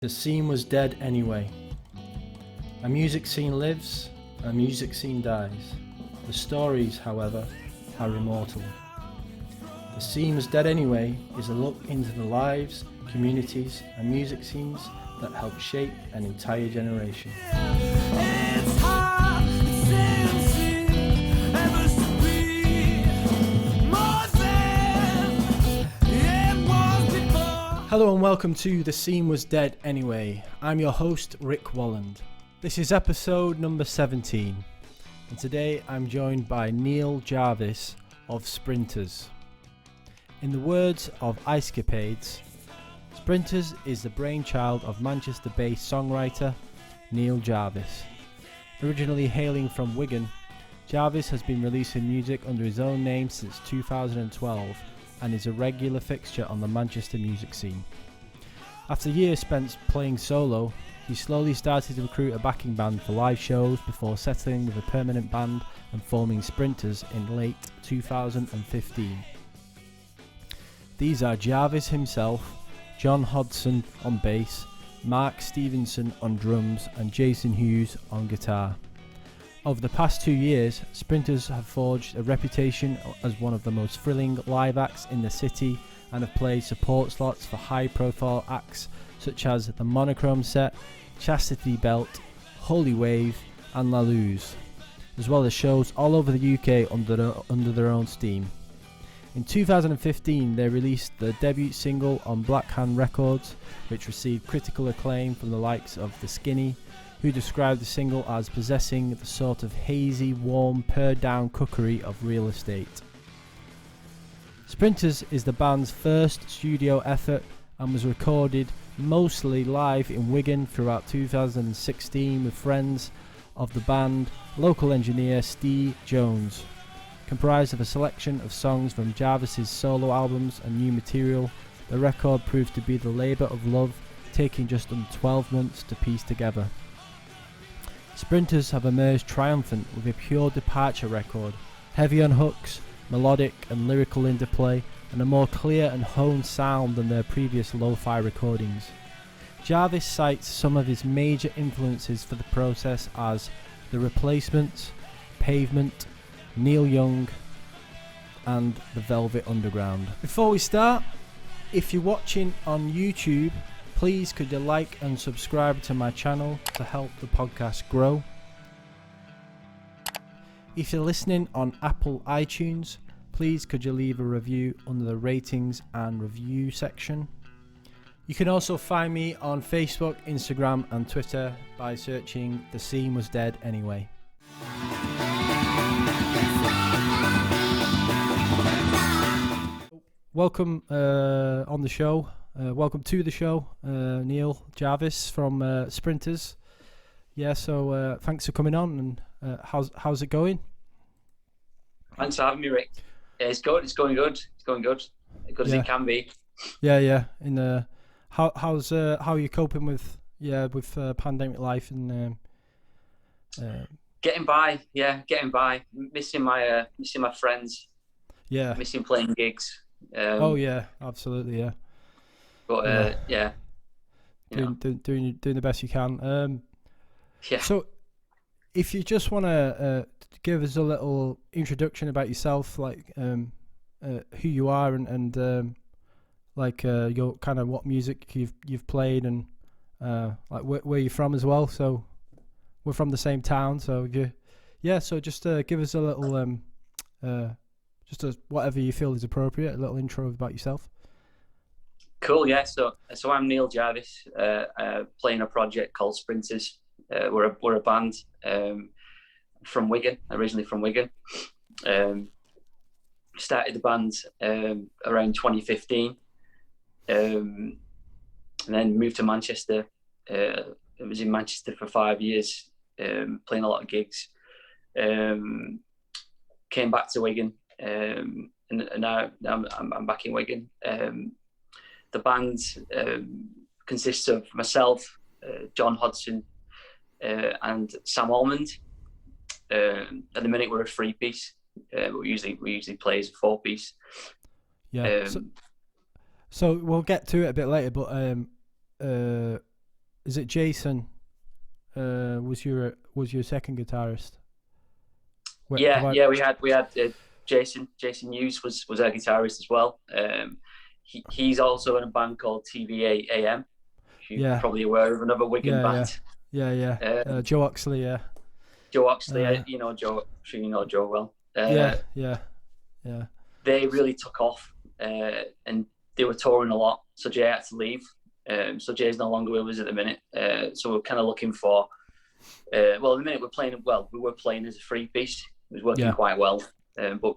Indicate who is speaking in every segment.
Speaker 1: The scene was dead anyway. A music scene lives, a music scene dies. The stories, however, are immortal. The scene was dead anyway is a look into the lives, communities and music scenes that helped shape an entire generation. Hello and welcome to The Scene Was Dead Anyway. I'm your host, Rick Walland. This is episode number 17, and today I'm joined by Neil Jarvis of Sprinters. In the words of Icecapades, Sprinters is the brainchild of Manchester-based songwriter Neil Jarvis. Originally hailing from Wigan, Jarvis has been releasing music under his own name since 2012 and is a regular fixture on the Manchester music scene. After years spent playing solo, he slowly started to recruit a backing band for live shows before settling with a permanent band and forming Sprinters in late 2015. These are Jarvis himself, Jon Hodson on bass, Mark Stevenson on drums and Jason Hughes on guitar. Over the past 2 years, Sprinters have forged a reputation as one of the most thrilling live acts in the city and have played support slots for high-profile acts such as the Monochrome Set, Chastity Belt, Wave and La Luz, as well as shows all over the UK under their own steam. In 2015, they released the debut single on Blak Hand Records, which received critical acclaim from the likes of The Skinny, who described the single as possessing the sort of hazy, warm, pared-down cookery of real estate. Sprinters is the band's first studio effort and was recorded mostly live in Wigan throughout 2016 with friends of the band, local engineer Steve Jones. Comprised of a selection of songs from Jarvis's solo albums and new material, the record proved to be the labour of love, taking just under 12 months to piece together. Sprinters have emerged triumphant with a pure departure record, heavy on hooks, melodic and lyrical interplay, and a more clear and honed sound than their previous lo-fi recordings. Jarvis cites some of his major influences for the process as The Replacements, Pavement, Neil Young and The Velvet Underground. Before we start, if you're watching on YouTube, please could you like and subscribe to my channel to help the podcast grow. If you're listening on Apple iTunes, please could you leave a review under the ratings and review section. You can also find me on Facebook, Instagram and Twitter by searching The Scene Was Dead Anyway. Welcome on the show. Welcome to the show, Neil Jarvis from Sprinters. Yeah, so thanks for coming on. And how's it going?
Speaker 2: Thanks for having me, Rick. Yeah, it's good. It's going good. It's going good. As good as it can be.
Speaker 1: Yeah. In how are you coping with pandemic life and
Speaker 2: getting by? Yeah, getting by. Missing my friends.
Speaker 1: Yeah.
Speaker 2: Missing playing gigs.
Speaker 1: Oh yeah, absolutely. Yeah.
Speaker 2: But yeah.
Speaker 1: Doing the best you can.
Speaker 2: Yeah.
Speaker 1: So, if you just want to give us a little introduction about yourself, like who you are and like your kind of what music you've played and like where you're from as well. So we're from the same town, so so just give us a little whatever you feel is appropriate, a little intro about yourself.
Speaker 2: Cool, yeah. So I'm Neil Jarvis, playing a project called Sprinters. We're a band from Wigan, originally from Wigan. Started the band around 2015, and then moved to Manchester. I was in Manchester for 5 years, playing a lot of gigs. Came back to Wigan, and now I'm back in Wigan. The band consists of myself, Jon Hodson, and Sam Almond. At the minute, we're a 3-piece. We usually play as a 4-piece.
Speaker 1: Yeah. So we'll get to it a bit later, but is it Jason? Was your second guitarist?
Speaker 2: We had Jason Hughes was our guitarist as well. He's also in a band called TVA AM. You're probably aware of, another Wigan band.
Speaker 1: Yeah. Joe Oxley, yeah.
Speaker 2: Joe Oxley, you know Joe. I'm sure you know Joe well.
Speaker 1: Yeah.
Speaker 2: They really took off, and they were touring a lot. So Jay had to leave. So Jay's no longer with us at the minute. So we're kind of looking for. At the minute we're playing. Well, we were playing as a free piece. It was working quite well, but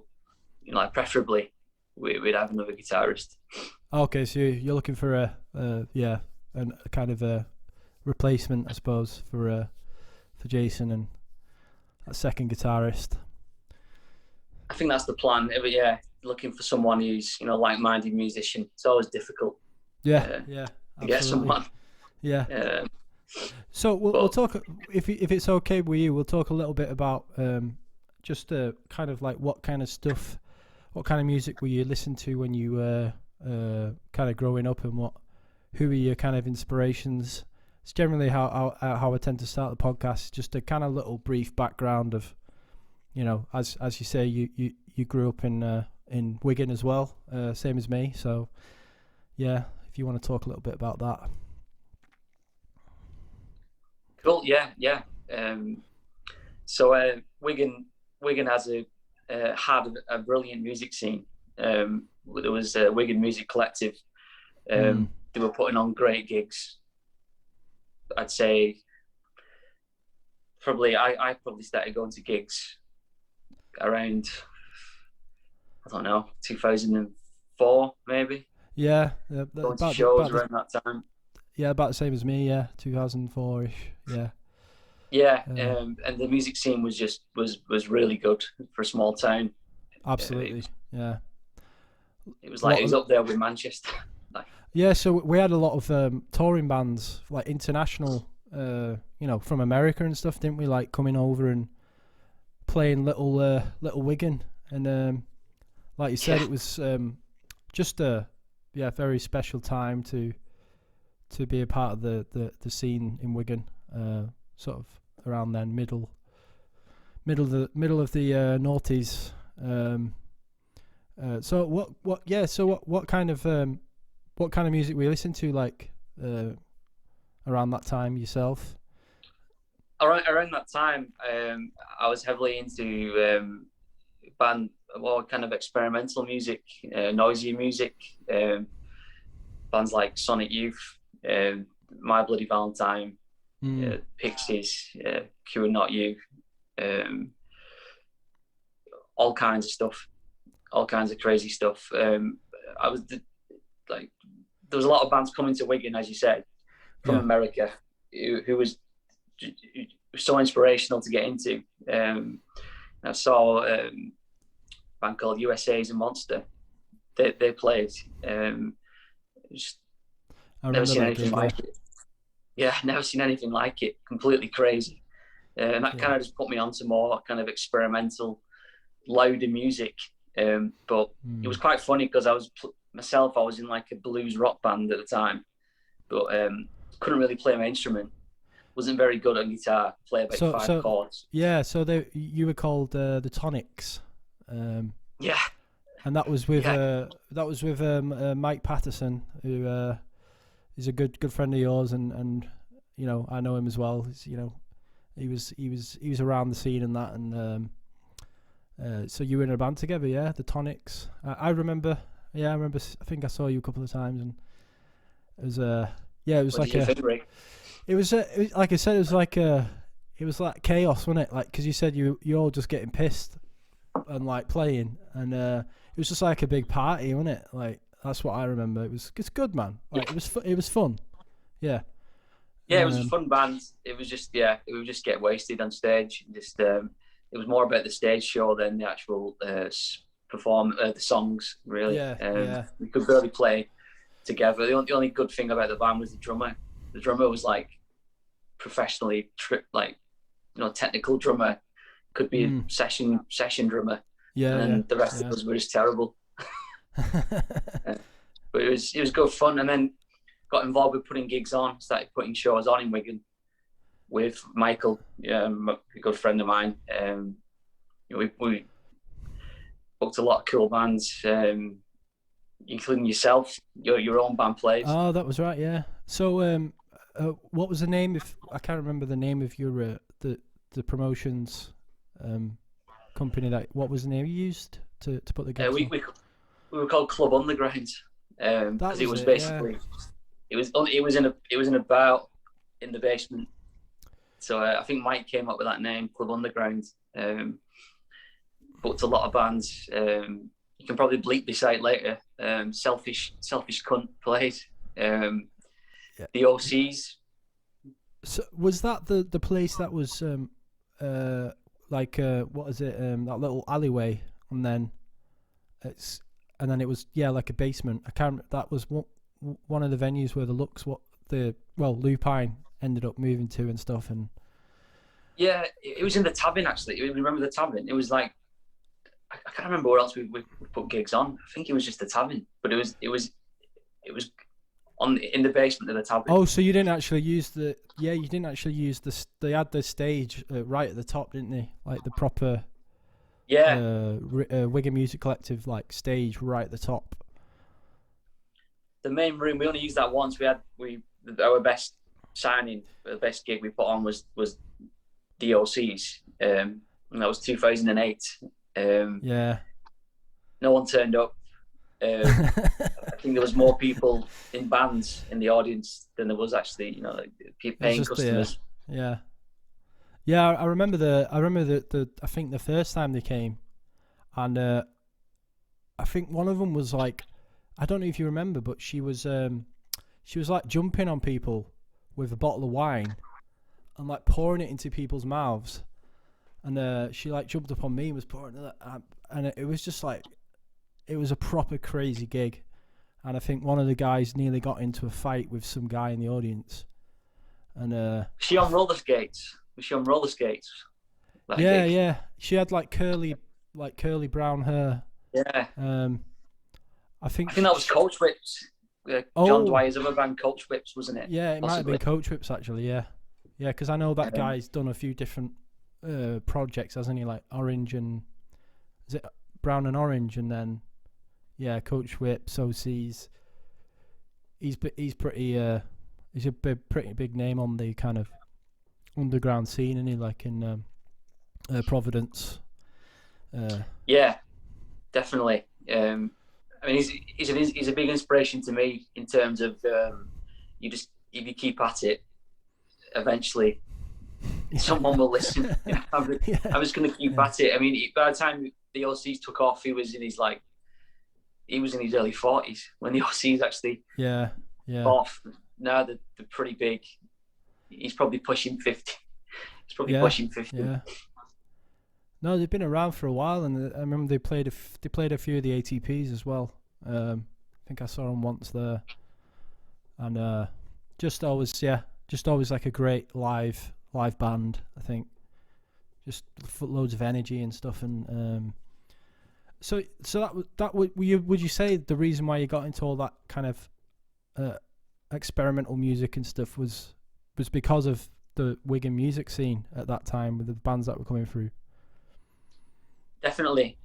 Speaker 2: preferably we'd have another guitarist.
Speaker 1: Okay, so you're looking for a kind of a replacement, I suppose, for Jason and a second guitarist.
Speaker 2: I think that's the plan. Yeah, looking for someone who's like-minded musician. It's always difficult.
Speaker 1: Yeah.
Speaker 2: To get someone.
Speaker 1: Yeah. So we'll talk, if it's okay with you, we'll talk a little bit about just kind of like what kind of music were you listening to when you were kind of growing up, and who are your kind of inspirations? It's generally how I tend to start the podcast, just a kind of little brief background of, as you say, you grew up in Wigan as well, same as me. So yeah, if you want to talk a little bit about that.
Speaker 2: Cool. Yeah. So Wigan has had a brilliant music scene. There was a Wigan Music Collective. They were putting on great gigs. I'd say I probably started going to gigs around, I don't know, 2004 maybe.
Speaker 1: Yeah.
Speaker 2: Going to shows around that time.
Speaker 1: Yeah, about the same as me. Yeah, 2004ish. Yeah.
Speaker 2: Yeah, and the music scene was really good for a small town.
Speaker 1: Absolutely. Yeah.
Speaker 2: It was like it was up there with Manchester.
Speaker 1: Yeah, so we had a lot of touring bands, like international, from America and stuff, didn't we? Like coming over and playing little Wigan, and like you said, it was just a very special time to be a part of the scene in Wigan, sort of around then, middle of the noughties. So what kind of music were you listening to, like around that time yourself?
Speaker 2: Around that time, I was heavily into kind of experimental music, noisy music, bands like Sonic Youth, My Bloody Valentine, Pixies, Q and Not You, all kinds of stuff, all kinds of crazy stuff. There was a lot of bands coming to Wigan, as you said, from America, who was so inspirational to get into. I saw a band called USA's a Monster. They played. Never seen anything like it. Yeah, never seen anything like it. Completely crazy. And that kind of just put me onto more kind of experimental, louder music. But it was quite funny because I was in like a blues rock band at the time, but couldn't really play my instrument. Wasn't very good on guitar. Play about five chords.
Speaker 1: Yeah, so you were called the Tonics.
Speaker 2: Yeah.
Speaker 1: And that was with Mike Patterson, who is a good friend of yours, and I know him as well. He was around the scene and that, and so you were in a band together, yeah, the Tonics. I remember. Yeah, I remember. I think I saw you a couple of times, and it was it was like it was like I said, it was like chaos, wasn't it? Like, because you said you're all just getting pissed and like playing, and it was just like a big party, wasn't it? Like, that's what I remember. It's good, man. Like, it was fun. Yeah.
Speaker 2: Yeah, it was a fun band. It was just we would just get wasted on stage. Just it was more about the stage show than the actual perform the songs, really. We could barely play together. The only good thing about the band was the drummer. The drummer was like professionally technical drummer, could be a session drummer, and the rest of us were just terrible. But it was good fun. And then got involved with putting gigs on, started putting shows on in Wigan with Michael, a good friend of mine. We booked a lot of cool bands, including yourself. Your own band plays.
Speaker 1: Oh, that was right. Yeah. So, what was the name? If I can't remember the name of your the promotions company. What was the name you used to put the gigs on?
Speaker 2: We were called Club Underground. Because it was basically it was in a bar in the basement. So I think Mike came up with that name, Club Underground. Booked a lot of bands. You can probably bleep this out later. Selfish Cunt played. The OCs.
Speaker 1: So was that the place that was what is it? That little alleyway, and then it was like a basement. I can't. That was one of the venues where Lupine ended up moving to and stuff. And
Speaker 2: yeah, it was in the Tavern actually. You remember the Tavern? It was like I can't remember where else we put gigs on. I think it was just the Tavern, but it was in the basement of the Tavern.
Speaker 1: Oh, so you didn't actually use the they had the stage right at the top, didn't they? Like the proper Wigan Music Collective like stage right at the top.
Speaker 2: The main room, we only used that once. Our best signing, the best gig we put on was DOC's, and that was 2008. No one turned up. I think there was more people in bands in the audience than there was actually, paying customers.
Speaker 1: I remember the I think the first time they came, and I think one of them was like, I don't know if you remember, but she was like jumping on people with a bottle of wine and like pouring it into people's mouths, and she like jumped up on me and was pouring it, and it was just like, it was a proper crazy gig, and I think one of the guys nearly got into a fight with some guy in the audience. And
Speaker 2: she on roller skates? Was she on roller skates?
Speaker 1: Yeah. She had like curly brown hair.
Speaker 2: Yeah.
Speaker 1: I think
Speaker 2: that was Coach Whips. John Dwyer's other band, Coach Whips, wasn't it?
Speaker 1: Yeah, it might have been Coach Whips actually. Yeah, because I know that guy's done a few different projects, hasn't he? Like Orange and is it Brown and Orange, and then Coach Whips, OCs. He's pretty he's a pretty big name on the kind of underground scene, isn't he? Like in Providence.
Speaker 2: Yeah, definitely. I mean, he's a big inspiration to me in terms of if you keep at it, eventually someone will listen. I'm just going to keep at it. I mean, by the time the OCs took off, he was in his early 40s when the OCs actually off. Now they're pretty big. He's probably pushing 50. He's probably pushing 50.
Speaker 1: Yeah. No, they've been around for a while, and I remember they played a few of the ATPs as well. I think I saw them once there, and just always like a great live band. I think just loads of energy and stuff, and so that would you say the reason why you got into all that kind of experimental music and stuff was because of the Wigan music scene at that time with the bands that were coming through?
Speaker 2: Definitely.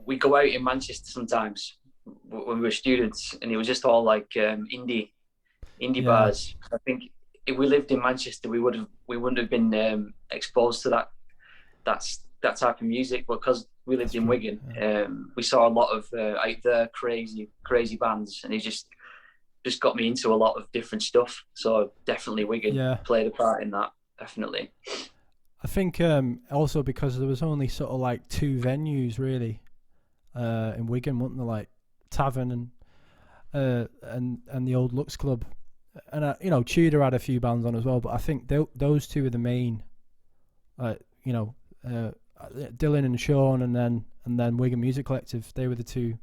Speaker 2: We go out in Manchester sometimes when we were students, and it was just all like indie bars. I think if we lived in Manchester, we wouldn't have been exposed to that type of music. But because we lived in Wigan, we saw a lot of out there crazy bands, and it just got me into a lot of different stuff. So definitely Wigan played a part in that. Definitely.
Speaker 1: I think also because there was only sort of like two venues really in Wigan, weren't there? Like Tavern and the Old Lux Club, and Tudor had a few bands on as well. But I think those two are the main, Dylan and Sean, and then Wigan Music Collective. They were the two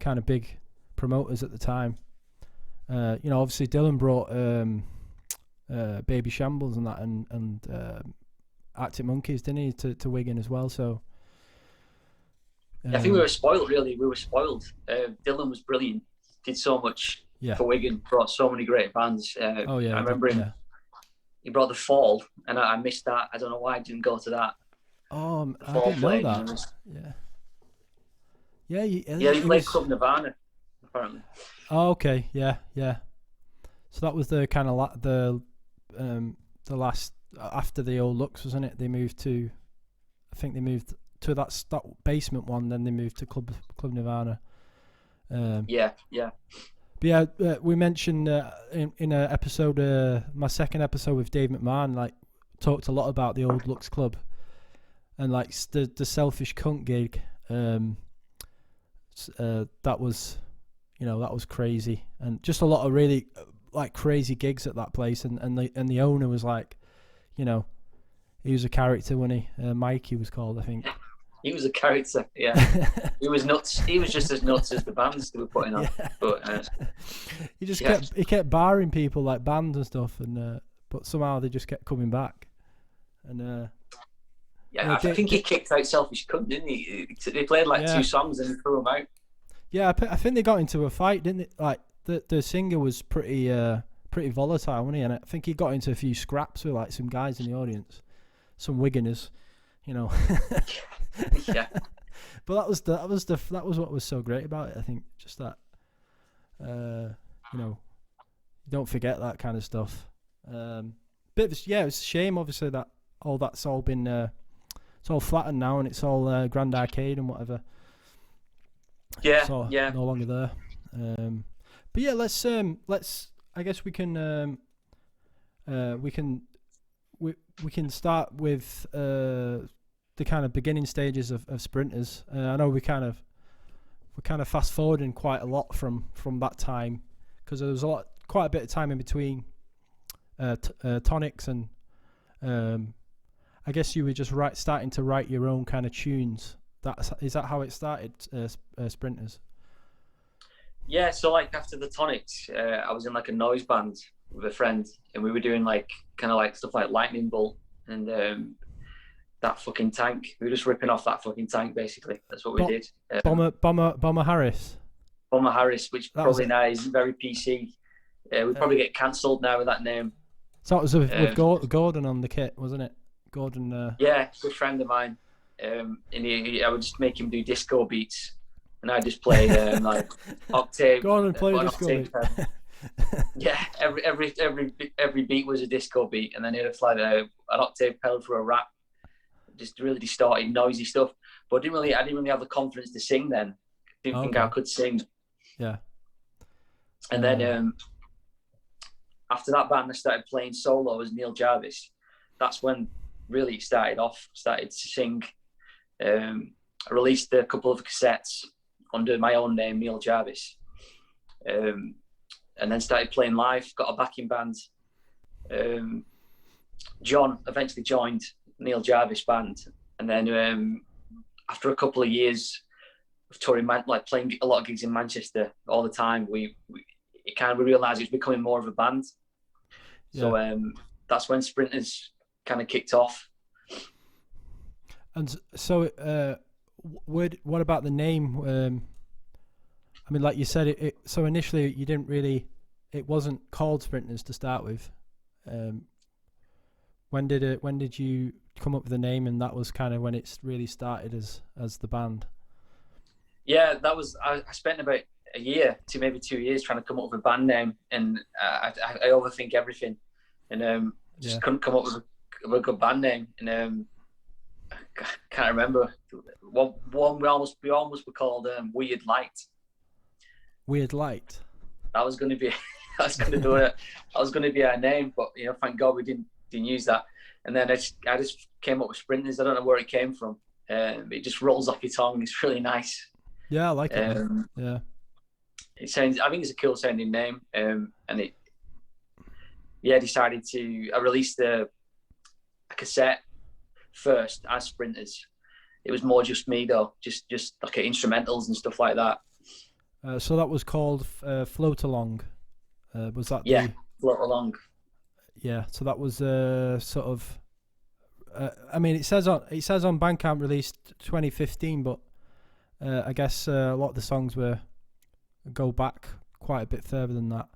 Speaker 1: kind of big promoters at the time. Obviously Dylan brought Baby Shambles and that, and Arctic Monkeys, didn't he, to Wigan as well? So
Speaker 2: I think we were spoiled, really. We were spoiled. Dylan was brilliant. did so much
Speaker 1: Yeah.
Speaker 2: for Wigan, brought so many great bands.
Speaker 1: Oh yeah.
Speaker 2: I remember him.
Speaker 1: Yeah.
Speaker 2: He brought the Fall, and I missed that. I don't know why I didn't go to that.
Speaker 1: Oh,
Speaker 2: The
Speaker 1: I
Speaker 2: Fall
Speaker 1: didn't know
Speaker 2: played,
Speaker 1: that. Yeah. Yeah.
Speaker 2: He played Club Nirvana, apparently.
Speaker 1: Oh, okay. Yeah. Yeah. So that was the kind of the last after the Old Lux, wasn't it? They moved to, I think they moved to that basement one. Then they moved to Club Nirvana.
Speaker 2: Yeah.
Speaker 1: But yeah, we mentioned in a episode, my second episode with Dave McMahon, like talked a lot about the Old Lux Club, and like the Selfish Cunt gig. That was, that was crazy, and just a lot of really like crazy gigs at that place, and the owner was like, he was a character, when Mike, he was called, I think.
Speaker 2: He was a character, yeah. He was nuts. He was just as nuts as the bands they were putting on. Yeah. But
Speaker 1: he just kept barring people like bands and stuff, and but somehow they just kept coming back. And
Speaker 2: I think he kicked out Selfish Cunt, didn't he? They played like 2 songs and he threw them out.
Speaker 1: Yeah, I think they got into a fight, didn't they? Like the singer was pretty volatile, wasn't he? And I think he got into a few scraps with like some guys in the audience, some Wiganers,
Speaker 2: Yeah.
Speaker 1: But that was what was so great about it. I think just that, you don't forget that kind of stuff. It's a shame, obviously, that all that's all been it's all flattened now, and it's all Grand Arcade and whatever.
Speaker 2: Yeah,
Speaker 1: it's all no longer there. But yeah, let's I guess we can start with the kind of beginning stages of Sprinters. I know we're kind of fast forwarding quite a lot from that time, because there was quite a bit of time in between Tonics, and I guess you were just starting to write your own kind of tunes. Is that how it started, Sprinters?
Speaker 2: Yeah, so like after the Tonics, I was in like a noise band with a friend, and we were doing like kind of like stuff like Lightning Bolt and that fucking tank. We were just ripping off that fucking tank, basically. That's what we did.
Speaker 1: Bomber Harris.
Speaker 2: Bomber Harris, which probably now is very PC. We'd probably get cancelled now with that name.
Speaker 1: So it was with Gordon on the kit, wasn't it? Gordon.
Speaker 2: Yeah, good friend of mine. And I would just make him do disco beats, and I just play like octave.
Speaker 1: Gordon play a disco beat.
Speaker 2: Yeah, every beat was a disco beat, and then he'd fly an octave pedal for a rap. Just really distorted, noisy stuff. But I didn't really have the confidence to sing then. Didn't think I could sing.
Speaker 1: Yeah.
Speaker 2: And then after that band, I started playing solo as Neil Jarvis. That's when really started to sing. I released a couple of cassettes under my own name, Neil Jarvis. And then started playing live, got a backing band. John eventually joined Neil Jarvis band, and then after a couple of years of touring, like playing a lot of gigs in Manchester all the time, we realised it was becoming more of a band. Yeah. So that's when Sprinters kind of kicked off.
Speaker 1: And so, what about the name? I mean, like you said, so initially you didn't really, it wasn't called Sprinters to start with. When did you come up with the name, and that was kind of when it really started as the band?
Speaker 2: Yeah, that was, I spent about a year to maybe 2 years trying to come up with a band name, and I overthink everything, and just couldn't come up with a good band name, and I can't remember. One we almost were called Weird Light. Weird Light. That was going to be our name, but thank God we didn't use that. And then I just came up with Sprinters. I don't know where it came from. It just rolls off your tongue. It's really nice.
Speaker 1: Yeah, I like it. Yeah.
Speaker 2: It sounds. I think it's a cool sounding name. And it. Yeah, I released a cassette first as Sprinters. It was more just me though, just like instrumentals and stuff like that.
Speaker 1: So that was called Float Along. Was that?
Speaker 2: Yeah, Float Along.
Speaker 1: Yeah, so that was sort of. I mean, it says on Bandcamp released 2015, but I guess a lot of the songs go back quite a bit further than that.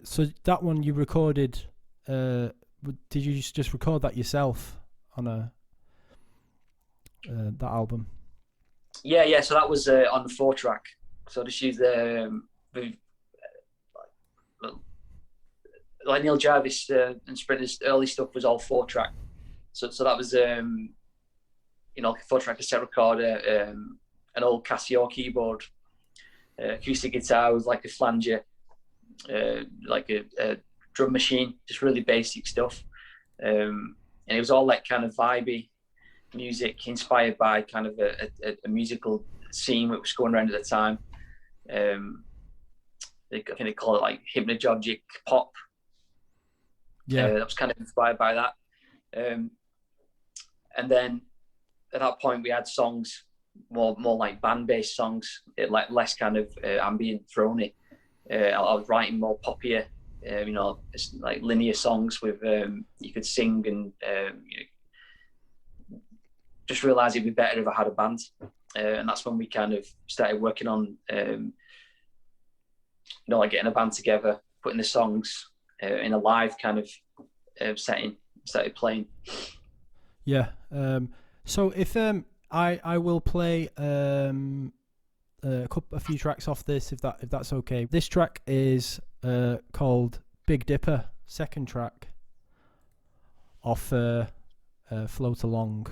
Speaker 1: So that one you recorded. Did you just record that yourself on that album?
Speaker 2: Yeah. So that was on the 4-track. So I just used like Neil Jarvis and Sprinter's early stuff was all 4-track. So that was 4-track cassette recorder, an old Casio keyboard, acoustic guitar with like a flanger, like a drum machine, just really basic stuff. And it was all like kind of vibey music inspired by kind of a musical scene that was going around at the time. I think they call it like hypnagogic pop.
Speaker 1: Yeah,
Speaker 2: that was kind of inspired by that. And then at that point we had songs more like band-based songs, like less kind of ambient thrown-y. I was writing more poppier, like linear songs with you could sing, and just realised it'd be better if I had a band. And that's when we kind of started working on, like getting a band together, putting the songs in a live kind of setting, started playing.
Speaker 1: Yeah. So if I will play a few tracks off this, if that's okay. This track is called Big Dipper, second track off Float Along.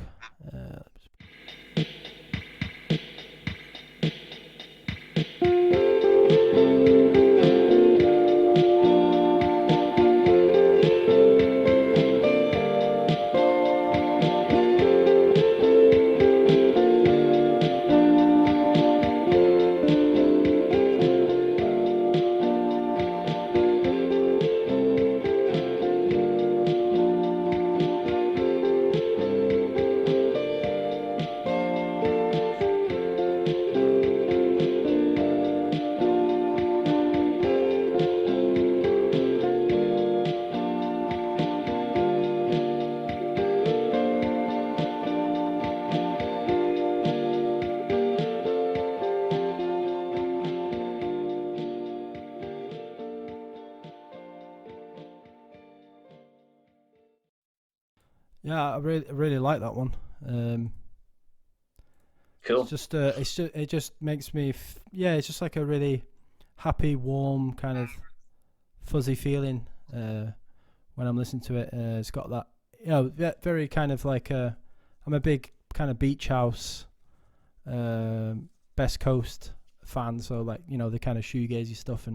Speaker 1: Yeah, I really like that one.
Speaker 2: Cool.
Speaker 1: It just makes me it's just like a really happy, warm, kind of fuzzy feeling when I'm listening to it. It's got that, very kind of like I'm a big kind of beach house, Best Coast fan, so like the kind of shoegazy stuff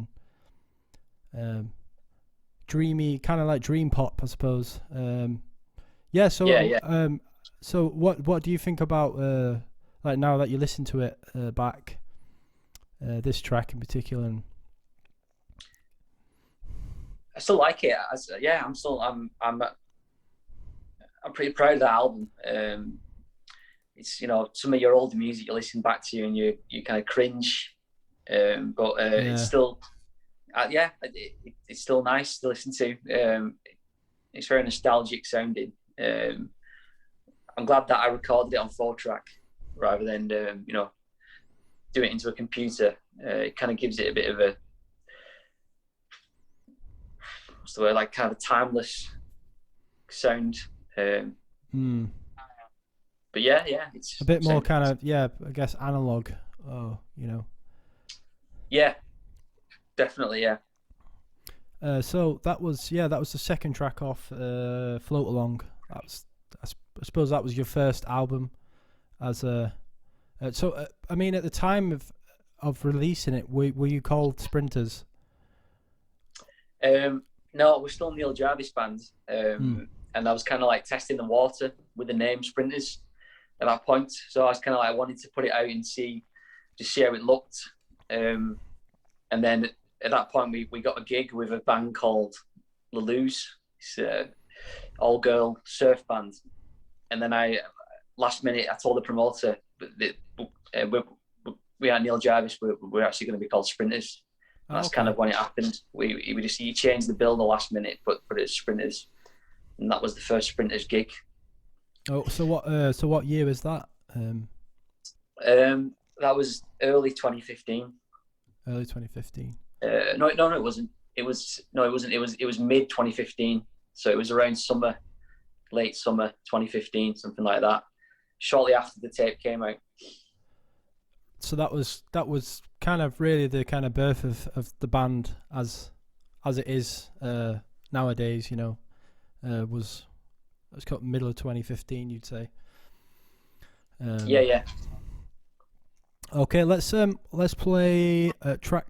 Speaker 1: and dreamy, kind of like dream pop, I suppose. So what do you think about like now that you listen to it back, this track in particular? And
Speaker 2: I still like it. I'm pretty proud of that album. It's some of your older music you listen back to and you kind of cringe, but it's still it's still nice to listen to. It's very nostalgic sounding. I'm glad that I recorded it on 4-track rather than do it into a computer. It kind of gives it a bit of a, what's the word, like kind of a timeless sound. But it's
Speaker 1: a bit more kind of I guess analog.
Speaker 2: Yeah, definitely, yeah.
Speaker 1: So that was the second track off Float Along. I suppose that was your first album as a. I mean, at the time of releasing it, were you called Sprinters?
Speaker 2: No, we're still Neil Jarvis band, and I was kind of like testing the water with the name Sprinters at that point. So I was kind of like wanting to put it out and see how it looked, and then at that point we got a gig with a band called La Luz. It's an all-girl surf band, and then last minute I told the promoter we had Neil Jarvis, we're actually going to be called Sprinters. And that's kind of when it happened. He changed the bill the last minute, but put it as Sprinters, and that was the first Sprinters gig.
Speaker 1: Oh, so what year was that?
Speaker 2: That was early 2015.
Speaker 1: Early 2015.
Speaker 2: No, it wasn't. It wasn't. It was mid 2015. So it was around late summer 2015, something like that. Shortly after the tape came out.
Speaker 1: So that was kind of really the kind of birth of the band as it is nowadays. Was cut middle of 2015, you'd say.
Speaker 2: Yeah.
Speaker 1: Okay, let's play track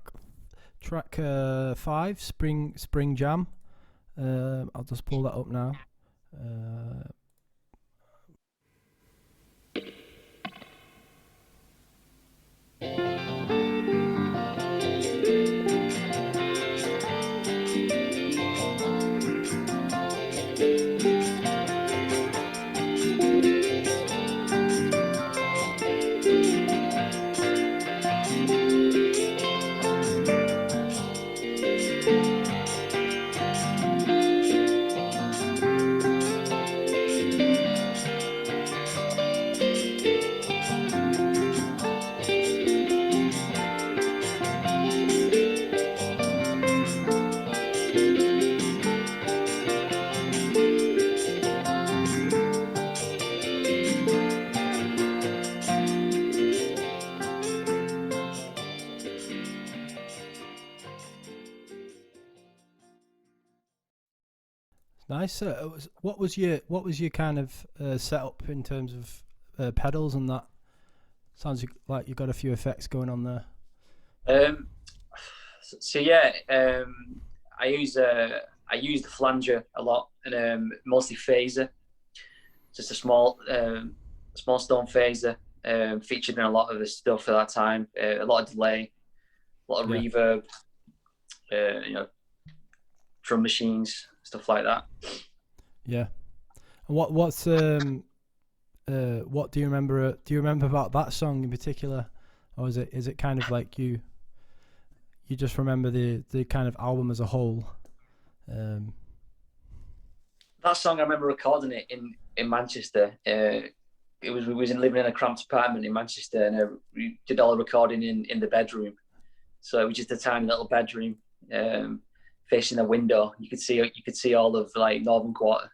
Speaker 1: 5, Spring Jam. I'll just pull that up now. Nice. What was your kind of setup in terms of pedals and that? Sounds like you've got a few effects going on there.
Speaker 2: I use the flanger a lot, and mostly phaser. Just a small stone phaser, featured in a lot of the stuff at that time. A lot of delay, a lot of reverb, drum machines, stuff like that.
Speaker 1: Yeah. And what do you remember? Do you remember about that song in particular, or is it kind of like you just remember the kind of album as a whole?
Speaker 2: That song, I remember recording it in Manchester. We was living in a cramped apartment in Manchester, and we did all the recording in the bedroom. So it was just a tiny little bedroom, facing a window. You could see all of like Northern Quarter.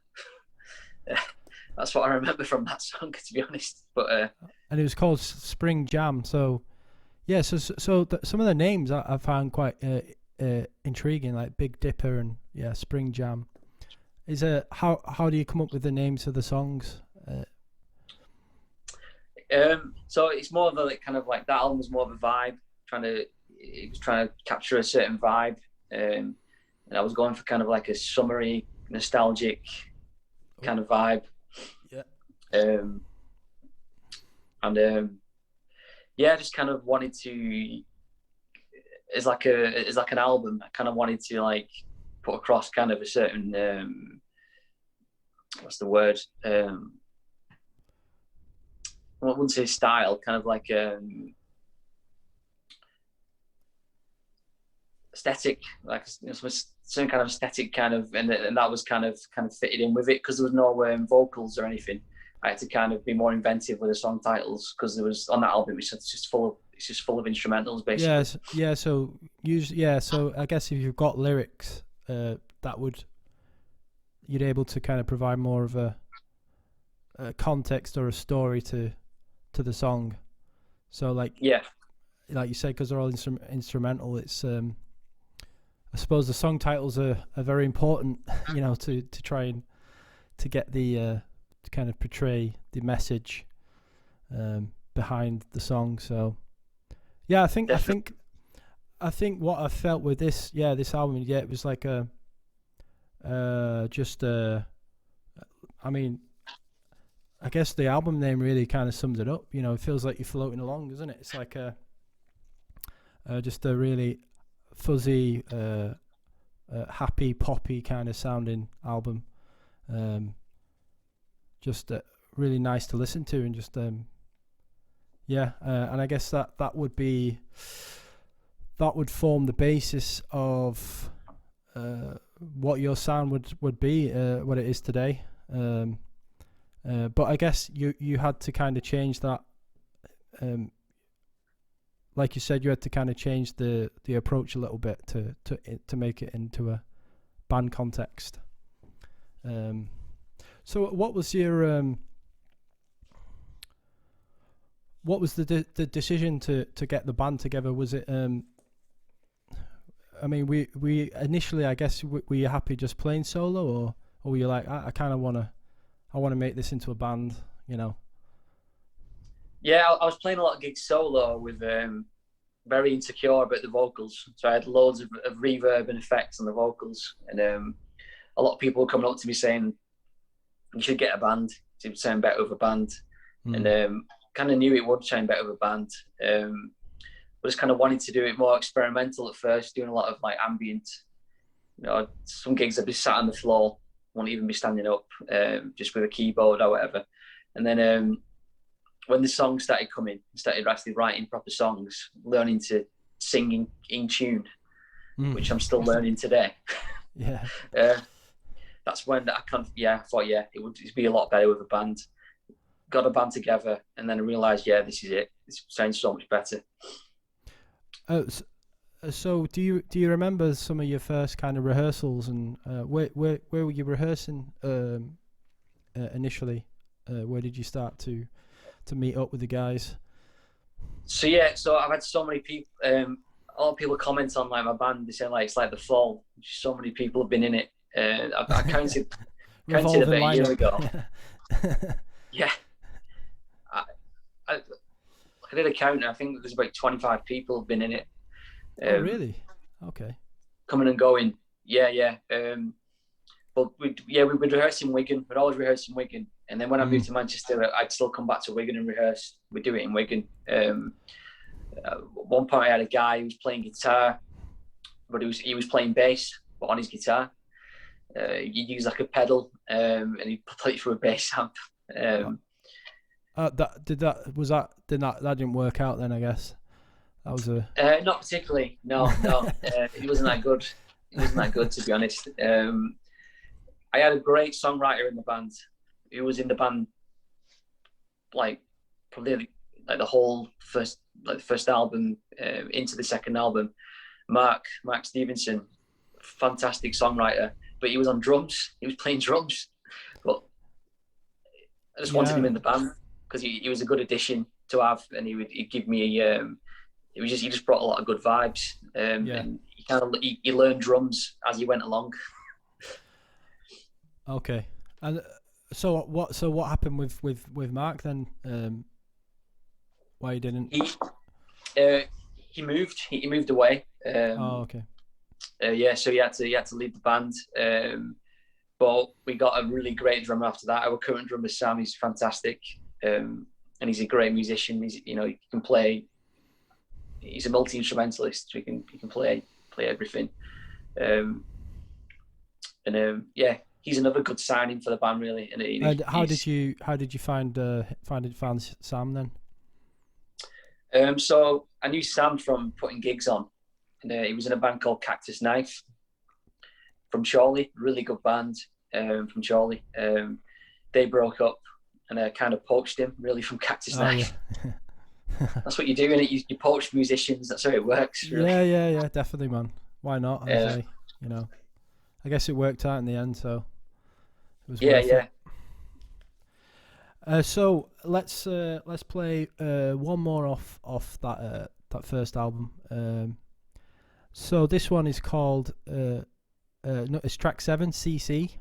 Speaker 2: That's what I remember from that song, to be honest. But
Speaker 1: and it was called Spring Jam. So yeah, so some of the names I found quite intriguing, like Big Dipper and Spring Jam. How do you come up with the names of the songs?
Speaker 2: So it's more of a kind of like that album was more of a vibe. It was trying to capture a certain vibe, and I was going for kind of like a summery, nostalgic kind of vibe. Yeah. Just kind of wanted to, as like an album, I kind of wanted to like put across kind of a certain what's the word? I wouldn't say style, kind of like aesthetic, like some kind of aesthetic kind of, and that was kind of fitted in with it because there was no vocals or anything. I had to kind of be more inventive with the song titles because there was on that album it's just full of instrumentals basically.
Speaker 1: Yeah. So So I guess if you've got lyrics, you'd able to kind of provide more of a context or a story to the song. So like you said, because they're all instrumental, it's I suppose the song titles are very important, to try and to get the to kind of portray the message behind the song. So I think what I felt with this album, it was like I guess the album name really kind of sums it up. It feels like you're floating along, doesn't it? It's like just a really fuzzy, happy, poppy kind of sounding album. Just really nice to listen to, and just and I guess that would form the basis of what your sound would be, what it is today. But I guess you had to kind of change that like you said, you had to kind of change the approach a little bit to make it into a band context. So what was your what was the decision to get the band together? Was it I mean, we initially, I guess, were you happy just playing solo, or were you like, I kind of want to make this into a band, you know?
Speaker 2: Yeah, I was playing a lot of gigs solo with very insecure about the vocals. So I had loads of reverb and effects on the vocals. And a lot of people were coming up to me saying, you should get a band. It would sound better with a band. And kind of knew it would sound better with a band. But just kind of wanted to do it more experimental at first, doing a lot of like ambient. You know, some gigs I'd be sat on the floor, won't even be standing up, just with a keyboard or whatever. And then when the songs started coming, started actually writing proper songs, learning to sing in tune, which I'm still learning today.
Speaker 1: Yeah.
Speaker 2: That's when I thought, it would be a lot better with a band. Got a band together, and then I realised, this is it. It sounds so much better.
Speaker 1: So do you remember some of your first kind of rehearsals, and where were you rehearsing initially? Where did you start to meet up with the guys?
Speaker 2: So I've had so many people. All people comment on like my band. They say like it's like The Fall. So many people have been in it. I counted about a year ago. Yeah, I did a count. I think there's about 25 people have been in it.
Speaker 1: Oh, really? Okay.
Speaker 2: Coming and going. Yeah. But we'd rehearse in Wigan. We'd always rehearse in Wigan. And then when I moved to Manchester, I'd still come back to Wigan and rehearse. We'd do it in Wigan. At one point, I had a guy who was playing guitar, but he was playing bass, but on his guitar. You'd use like a pedal, and he'd play it through a bass amp.
Speaker 1: That didn't work out then, I guess. That was
Speaker 2: not particularly. No. It wasn't that good. It wasn't that good, to be honest. I had a great songwriter in the band. Who was in the band like probably like the whole first album into the second album. Mark Stevenson, fantastic songwriter, but he was on drums. He was playing drums, but I just wanted him in the band because he was a good addition to have, and he'd give me he just brought a lot of good vibes. And he learned drums as he went along.
Speaker 1: Okay, and so what happened with Mark then? Why he didn't?
Speaker 2: He moved away.
Speaker 1: Okay.
Speaker 2: So he had to leave the band. But we got a really great drummer after that. Our current drummer Sam, he's fantastic, and he's a great musician. He can play. He's a multi-instrumentalist. So he can play everything. He's another good signing for the band, really. And how did
Speaker 1: you find Sam then?
Speaker 2: So I knew Sam from putting gigs on, and he was in a band called Cactus Knife from Chorley, really good band from Chorley. They broke up, and I kind of poached him really from Cactus Knife.
Speaker 1: Yeah.
Speaker 2: That's what you do, innit? You poach musicians. That's how it works. Really.
Speaker 1: Yeah, definitely, man. Why not? I guess it worked out in the end, so it was worth it. So let's play one more off that first album. So this one is called it's track 7, CC.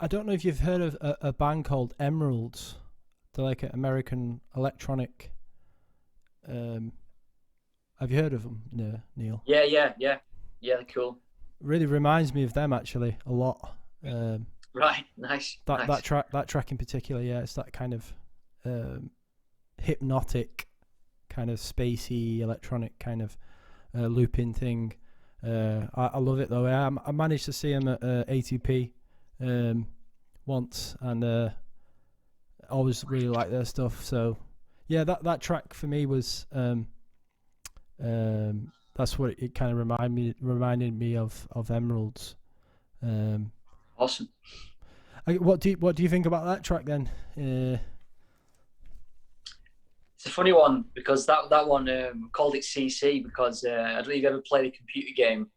Speaker 1: I don't know if you've heard of a band called Emeralds. They're like an American electronic. Have you heard of them, Neil?
Speaker 2: Yeah, they're cool.
Speaker 1: Really reminds me of them actually a lot.
Speaker 2: Right, nice.
Speaker 1: That track in particular, yeah, it's that kind of hypnotic, kind of spacey electronic kind of looping thing. I love it though. I managed to see him at ATP once, and always really like their stuff. So yeah, that track for me was that's what it kind of reminded me of Emeralds.
Speaker 2: Awesome.
Speaker 1: What do you think about that track then?
Speaker 2: It's a funny one because that one called it CC because I don't know if you've ever played a computer game.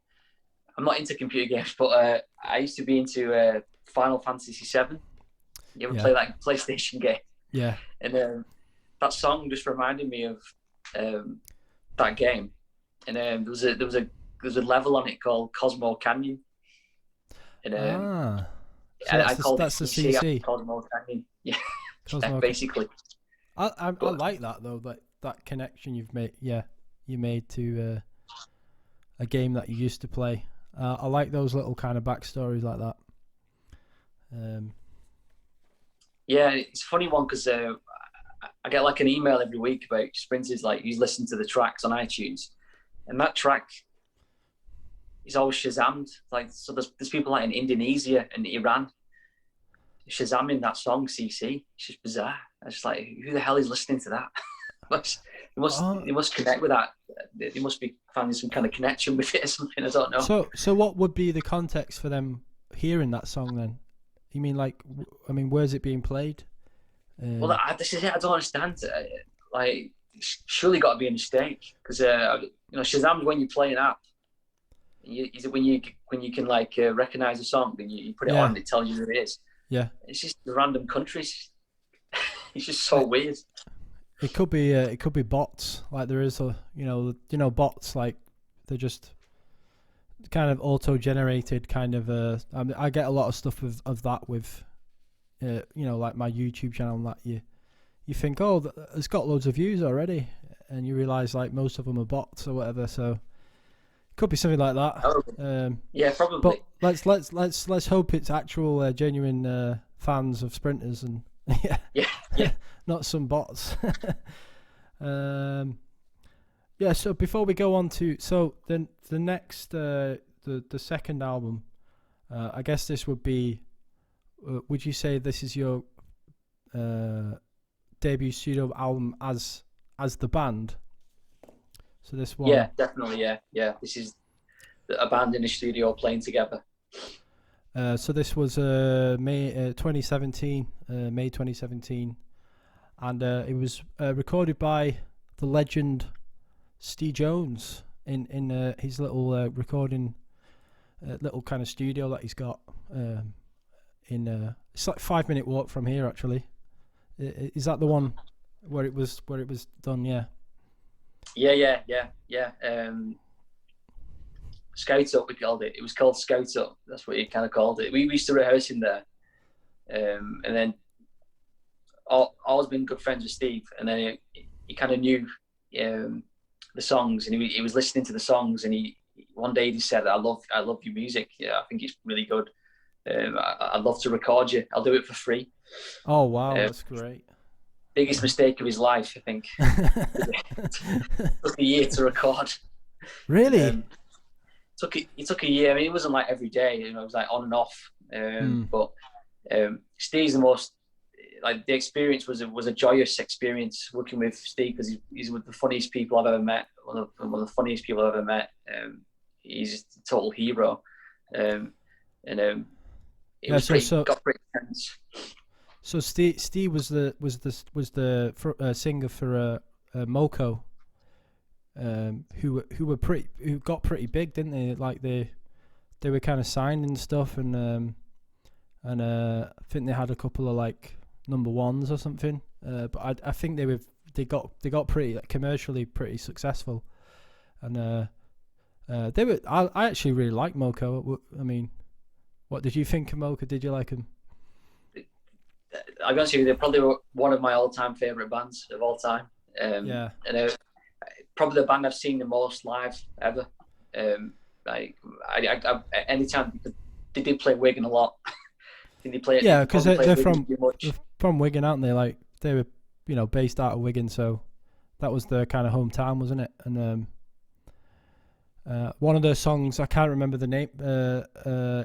Speaker 2: I'm not into computer games, but I used to be into Final Fantasy VII. You ever play that PlayStation game? Yeah. And that song just reminded me of that game. And there was a level on it called Cosmo Canyon. And
Speaker 1: so
Speaker 2: I called
Speaker 1: that's
Speaker 2: it
Speaker 1: the CC.
Speaker 2: Cosmo Canyon. Yeah,
Speaker 1: Cosmo
Speaker 2: basically.
Speaker 1: I like that though. That connection you've made. Yeah, you made to a game that you used to play. I like those little kind of backstories like that.
Speaker 2: Yeah, it's a funny one because I get like an email every week about sprinters like he's listened to the tracks on iTunes, and that track is always Shazammed. Like, so there's people like in Indonesia and Iran Shazamming that song CC. It's just bizarre. I was just like, who the hell is listening to that? They must connect with that. They must be finding some kind of connection with it or something. I don't know.
Speaker 1: So what would be the context for them hearing that song then? You mean like, I mean, where's it being played?
Speaker 2: Well, this is it. I don't understand. Like, surely got to be a mistake because Shazam's when you play an app. Is it when you can like recognize a song and you put it on and it tells you who it is? Yeah. It's just the random countries. It's just so weird.
Speaker 1: It could be bots. Like there is bots, like they're just kind of auto-generated kind of I get a lot of stuff of that with like my YouTube channel, that you think, oh, it's got loads of views already, and you realize like most of them are bots or whatever. So it could be something like that.
Speaker 2: Yeah, probably.
Speaker 1: But let's hope it's actual genuine fans of sprinters and yeah. Not some bots. Yeah, so before we go on to the next the second album, I guess this would be, would you say this is your debut studio album as the band? So this one,
Speaker 2: yeah, definitely, yeah. This is a band in the studio playing together.
Speaker 1: So this was May 2017, and it was recorded by the legend Steve Jones in his little recording, little kind of studio that he's got it's like 5-minute walk from here actually. Is that the one where it was done? Yeah.
Speaker 2: Scout Up, we called it. It was called Scout Up. That's what he kind of called it. We used to rehearse in there, and then always been good friends with Steve. And then he kind of knew the songs, and he was listening to the songs. And he one day he said, "I love your music. Yeah, I think it's really good. I'd love to record you. I'll do it for free."
Speaker 1: Oh wow, that's great.
Speaker 2: Biggest mistake of his life, I think. Took a year to record.
Speaker 1: Really?
Speaker 2: It took a year. I mean, it wasn't like every day. It was like on and off. But Steve's the most, like, the experience was a joyous experience working with Steve because he's one of the funniest people I've ever met. One of the funniest people I've ever met. He's a total hero. It was got pretty tense.
Speaker 1: So Steve was the singer for Moco, who got pretty big, didn't they? Like they were kind of signed and stuff, and I think they had a couple of like number ones or something. But I think they got pretty, like, commercially pretty successful, and they were. I actually really like Moco. I mean, what did you think of Moco? Did you like him?
Speaker 2: I'll be honest with you, they're probably one of my all-time favorite bands of all time.
Speaker 1: Yeah.
Speaker 2: And probably the band I've seen the most live ever. Like I anytime they did play Wigan a lot. They play,
Speaker 1: yeah, because they're
Speaker 2: Wigan
Speaker 1: from Wigan, aren't they? Like they were, based out of Wigan, so that was their kind of hometown, wasn't it? And one of their songs, I can't remember the name.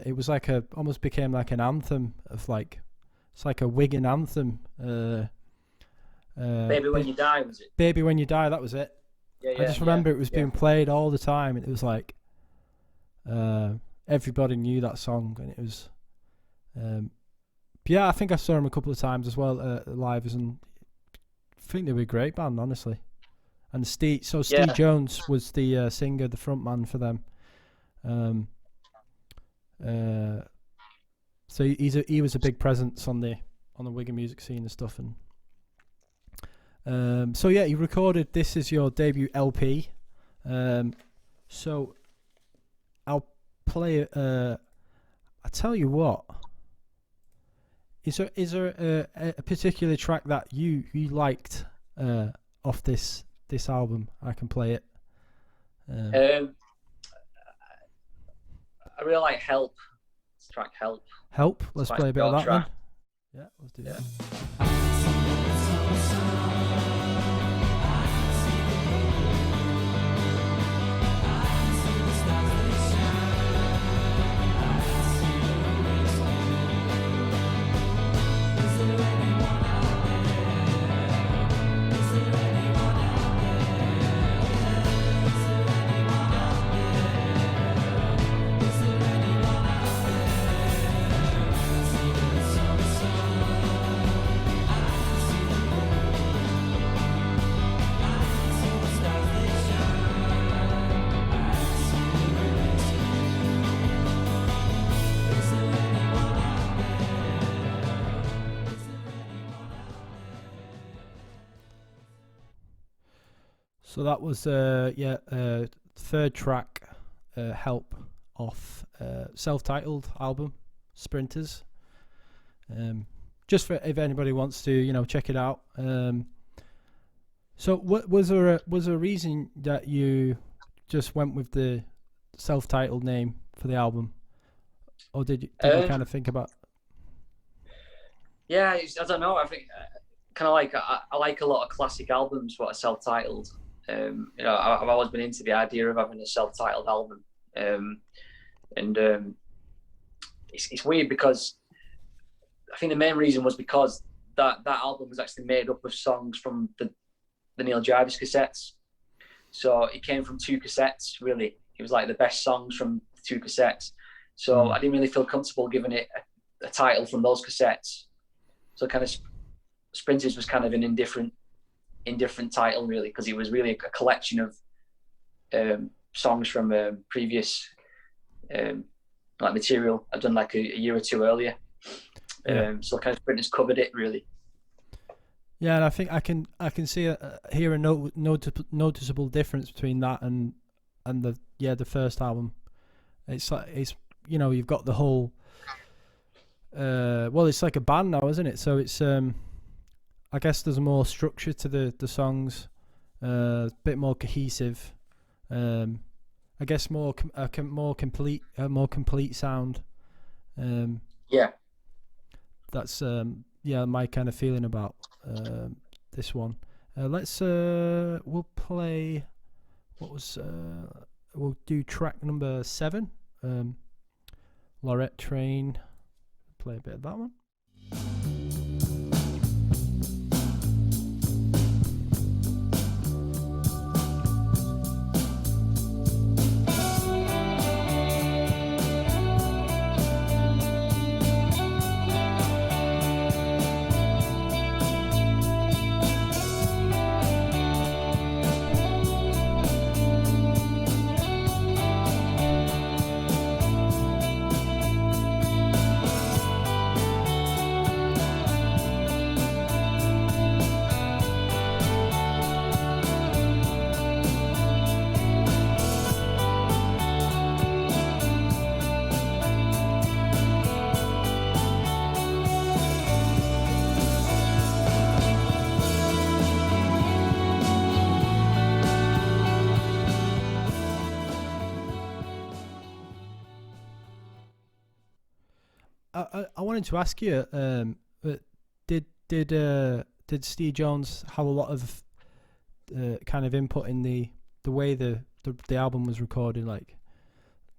Speaker 1: It was like almost became like an anthem of like, it's like a Wigan anthem.
Speaker 2: Baby When You Die, was it?
Speaker 1: Baby When You Die, that was it.
Speaker 2: Yeah,
Speaker 1: I just remember it was being played all the time, and it was like everybody knew that song, and it was. Yeah, I think I saw them a couple of times as well live, and I think they were a great band, honestly. And Steve Jones was the singer, the front man for them. So he was a big presence on the Wigan music scene and stuff, and so yeah, you recorded. This is your debut LP. So I'll play it. I tell you what. Is there a particular track that you liked off this album? I can play it.
Speaker 2: I really like Help. This track Help.
Speaker 1: Help. Let's play a bit of that then. Yeah, let's do that. So that was third track, Help, off self-titled album, Sprinters. Just for if anybody wants to, check it out. So was there a reason that you just went with the self-titled name for the album, or did you kind of think about?
Speaker 2: Yeah, I don't know. I think kind of like I like a lot of classic albums what are self-titled. I've always been into the idea of having a self-titled album, and it's weird because I think the main reason was because that album was actually made up of songs from the Neil Jarvis cassettes. So it came from two cassettes, really. It was like the best songs from the two cassettes. So I didn't really feel comfortable giving it a title from those cassettes. So kind of Sprinters was kind of an indifferent title, really, because it was really a collection of songs from previous like material I've done like a year or two earlier. So kind of Sprinters covered it, really.
Speaker 1: Yeah, and I think I can see hear a noticeable difference between that and the first album. It's you've got the whole it's like a band now, isn't it? So it's I guess there's more structure to the songs, a bit more cohesive. I guess more complete sound. That's my kind of feeling about this one. We'll play. We'll do track number 7. Lorette Train. Play a bit of that one. I wanted to ask you, did Steve Jones have a lot of kind of input in the way the album was recorded? Like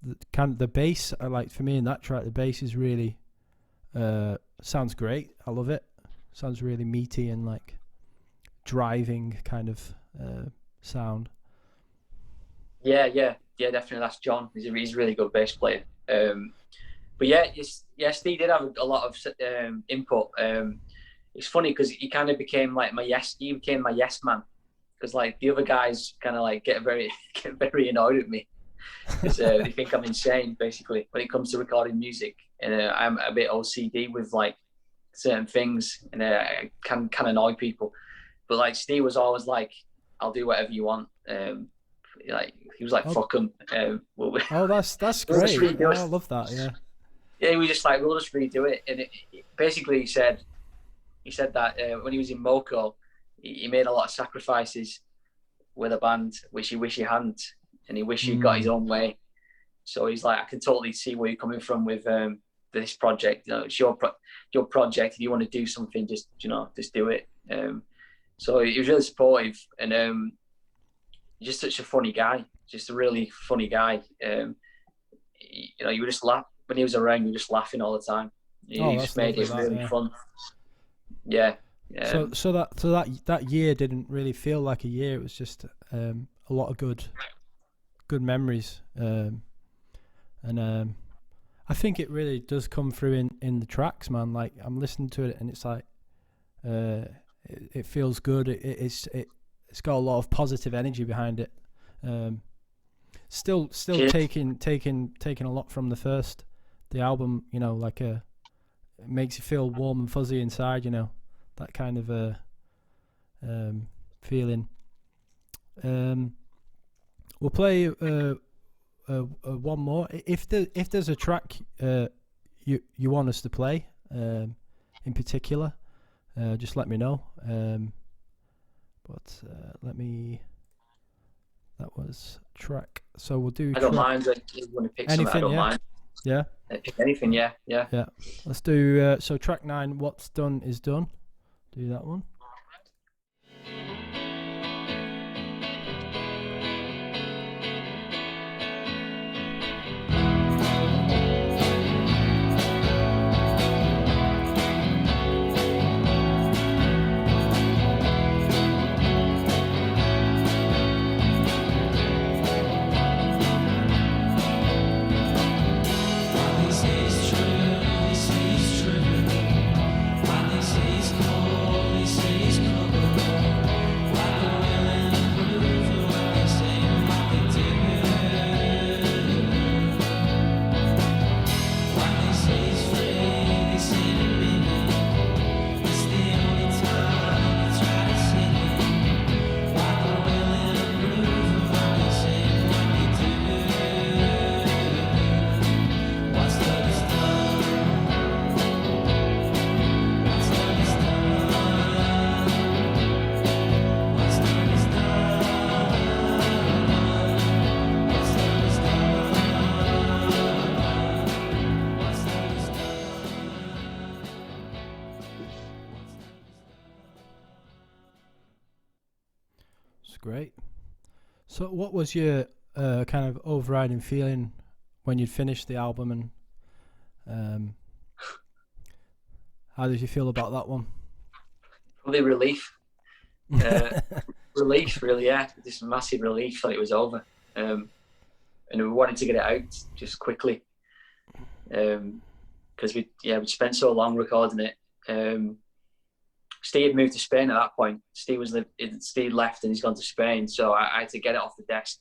Speaker 1: the bass, I like, for me in that track, the bass is really sounds great. I love it. Sounds really meaty and like driving kind of sound.
Speaker 2: Yeah, definitely. That's John. He's a really good bass player. But yeah, Steve did have a lot of input. It's funny because he kind of became like he became my yes man, because like the other guys kind of like get very annoyed at me because they think I'm insane basically when it comes to recording music, and I'm a bit OCD with like certain things, and I can annoy people. But like Steve was always like, "I'll do whatever you want." Like he was like, "Fuck them."
Speaker 1: That's great. I love that. Yeah.
Speaker 2: Yeah, we just like, we'll just redo it. And basically he said that when he was in Moco, he made a lot of sacrifices with a band, which he wish he hadn't, and he wish he got his own way. So he's like, I can totally see where you're coming from with this project. You know, it's your project. If you want to do something, just do it. So he was really supportive, and just such a funny guy, just a really funny guy. You would just laugh when he was around. You were just laughing all the time. He just made it really fun. Yeah.
Speaker 1: So that year didn't really feel like a year. It was just a lot of good memories, and I think it really does come through in the tracks, man. Like I'm listening to it and it's like it feels good. It's got a lot of positive energy behind it. Still taking a lot from the album, like it makes you feel warm and fuzzy inside, that kind of feeling. We'll play one more. If there's a track you want us to play in particular, just let me know. That was track. So we'll do.
Speaker 2: I don't mind. You want to pick
Speaker 1: anything?
Speaker 2: I don't mind.
Speaker 1: Yeah.
Speaker 2: Pick anything. Yeah.
Speaker 1: Let's do. So track 9. What's done is done. Do that one. Great. So what was your kind of overriding feeling when you'd finished the album, and how did you feel about that one?
Speaker 2: Probably relief. Relief, really, yeah. Just massive relief that it was over. And we wanted to get it out just quickly. Because we spent so long recording it. Steve moved to Spain at that point. Steve left and he's gone to Spain, so I had to get it off the desk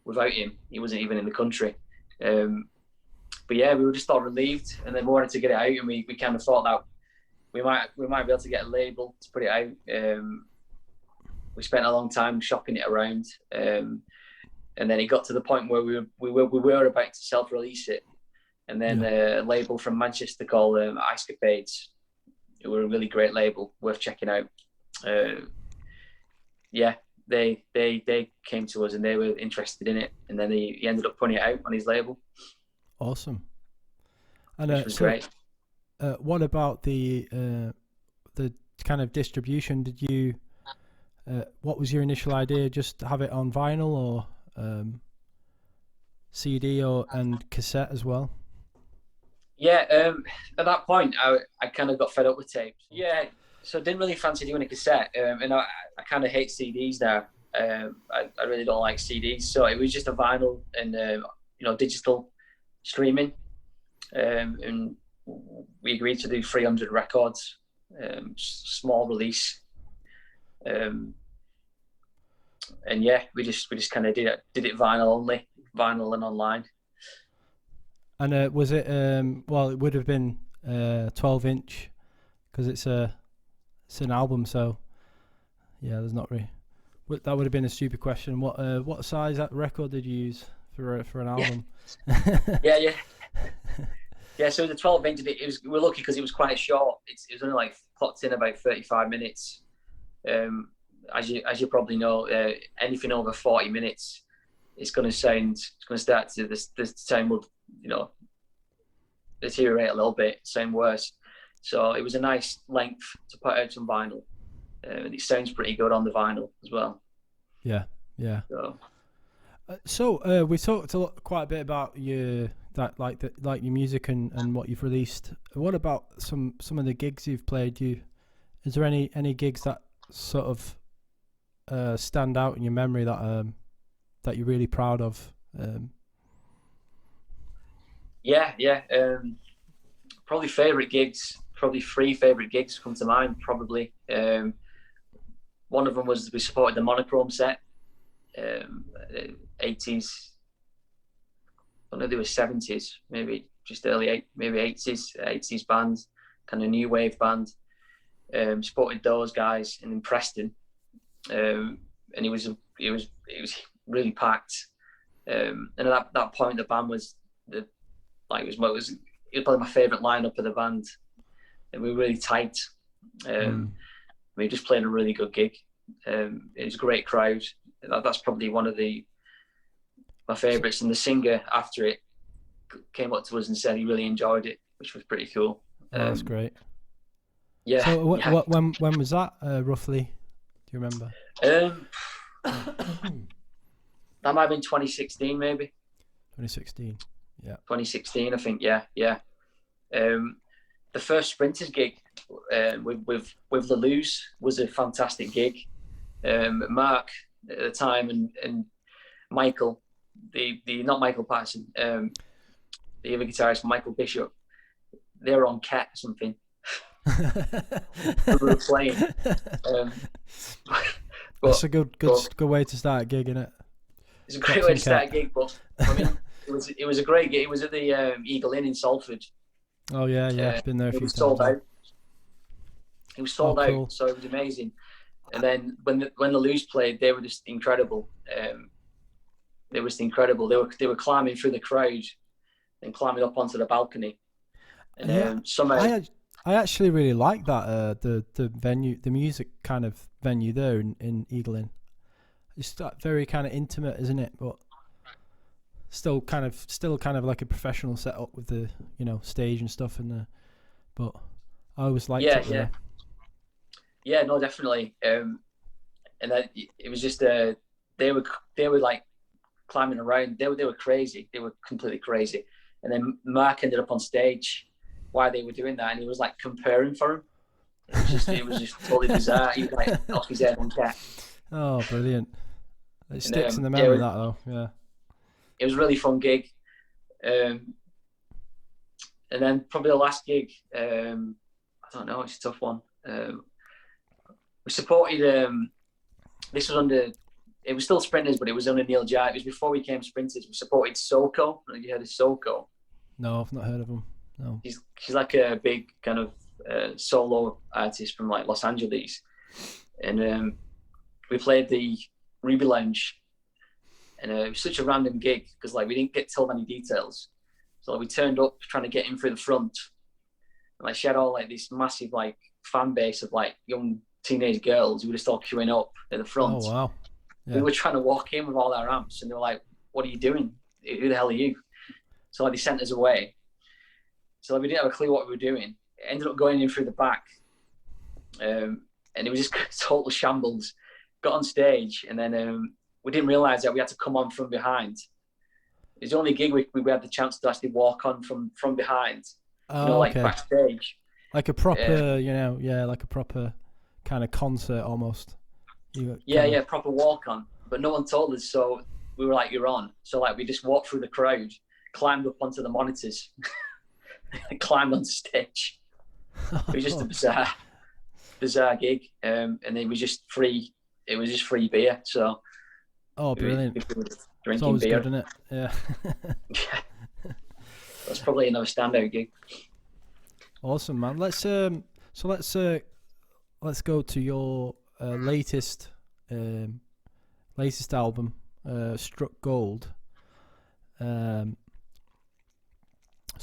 Speaker 2: without him. He wasn't even in the country. But yeah, we were just all relieved, and then we wanted to get it out, and we kind of thought that we might be able to get a label to put it out. We spent a long time shopping it around, and then it got to the point where we were about to self-release it, and then a label from Manchester called Escapades. It was a really great label, worth checking out. They came to us and they were interested in it, and then he ended up putting it out on his label.
Speaker 1: Awesome. And
Speaker 2: which was great.
Speaker 1: what about the kind of distribution? Did you what was your initial idea? Just have it on vinyl or CD and cassette as well?
Speaker 2: Yeah, at that point, I kind of got fed up with tapes. Yeah, so I didn't really fancy doing a cassette, and I kind of hate CDs now. I really don't like CDs, so it was just a vinyl and digital streaming, and we agreed to do 300 records, small release, and yeah, we just kind of did it vinyl only, vinyl and online.
Speaker 1: And was it well? It would have been 12-inch because it's an album. So yeah, there's not really. That would have been a stupid question. What size record did you use for an album?
Speaker 2: Yeah. So the 12-inch. We're lucky because it was quite short. It was only like clocked in about 35 minutes. As you probably know, anything over 40 minutes, it's going to start to the sound will deteriorate a little bit, sound worse. So it was a nice length to put out some vinyl, and it sounds pretty good on the vinyl as well.
Speaker 1: Yeah. So we talked quite a bit about your music and what you've released. What about some of the gigs you've played? Is there any gigs that sort of stand out in your memory that you're really proud of?
Speaker 2: Yeah. Probably favourite gigs. Probably 3 favourite gigs come to mind. Probably one of them was we supported the Monochrome Set, 80s. I don't know, they were 70s, maybe just maybe 80s band, kind of new wave band. Supported those guys in Preston, and it was really packed. And at that point, the band was it was probably my favourite lineup of the band, and we were really tight. We just played a really good gig. It was a great crowd. That's probably one of my favourites. And the singer after it came up to us and said he really enjoyed it, which was pretty cool.
Speaker 1: That's great.
Speaker 2: Yeah.
Speaker 1: So when was that roughly? Do you remember?
Speaker 2: That might have been 2016, maybe.
Speaker 1: 2016. Yeah.
Speaker 2: 2016, I think. Yeah. The first Sprinters gig with La Luz was a fantastic gig. Mark at the time and Michael, the not Michael Patterson, the other guitarist, Michael Bishop, they were on Cat or something. We were playing.
Speaker 1: That's a good way to start a gig, isn't it?
Speaker 2: It's a great way to start a gig, but I mean, it was a great gig. It was at the Eagle Inn in Salford.
Speaker 1: Oh yeah, I've been there a few times.
Speaker 2: Sold out. It was sold
Speaker 1: cool.
Speaker 2: out, so it was amazing. And then when the Luz played, they were just incredible. They were just incredible. They were climbing through the crowd and climbing up onto the balcony. And somehow
Speaker 1: I actually really like that the venue, the music kind of venue there in Eagle Inn. It's very kind of intimate, isn't it? But still kind of like a professional setup with the stage and stuff but I always liked it.
Speaker 2: Yeah, no, definitely. And that it was just they were like climbing around. They were crazy. They were completely crazy. And then Mark ended up on stage while they were doing that, and he was like comparing for him. It was just totally bizarre. He was like off his head on Cat.
Speaker 1: Oh, brilliant! It sticks in the memory that though. Yeah.
Speaker 2: It was a really fun gig. And then probably the last gig, I don't know, it's a tough one. We supported, this was it was still Sprinters, but it was under Neil Jarvis. It was before we came Sprinters. We supported Soko. Have you heard of Soko?
Speaker 1: No, I've not heard of him. No.
Speaker 2: She's like a big kind of solo artist from like Los Angeles. And we played the Ruby Lounge. And it was such a random gig because like we didn't get told any details. So like, we turned up trying to get in through the front. And like she had all like this massive like fan base of like young teenage girls who were just all queuing up at the front.
Speaker 1: Oh wow. Yeah.
Speaker 2: We were trying to walk in with all our amps and they were like, "What are you doing? Who the hell are you?" So like they sent us away. So like, we didn't have a clue what we were doing. ended up going in through the back, and it was just total shambles. Got on stage, and then we didn't realise that we had to come on from behind. It was the only gig we had the chance to actually walk on from behind, like backstage.
Speaker 1: Like a proper, like a proper kind of concert almost.
Speaker 2: Proper walk on. But no one told us, so we were like, "You're on." So like we just walked through the crowd, climbed up onto the monitors, and climbed on stage. It was just a bizarre gig, and it was just free. It was just free beer. So.
Speaker 1: Oh, brilliant!
Speaker 2: Drinking
Speaker 1: it's always
Speaker 2: beer.
Speaker 1: Good, isn't it? Yeah.
Speaker 2: Yeah. That's probably another standout gig.
Speaker 1: Awesome, man. Let's go to your latest album, Struck Gold. So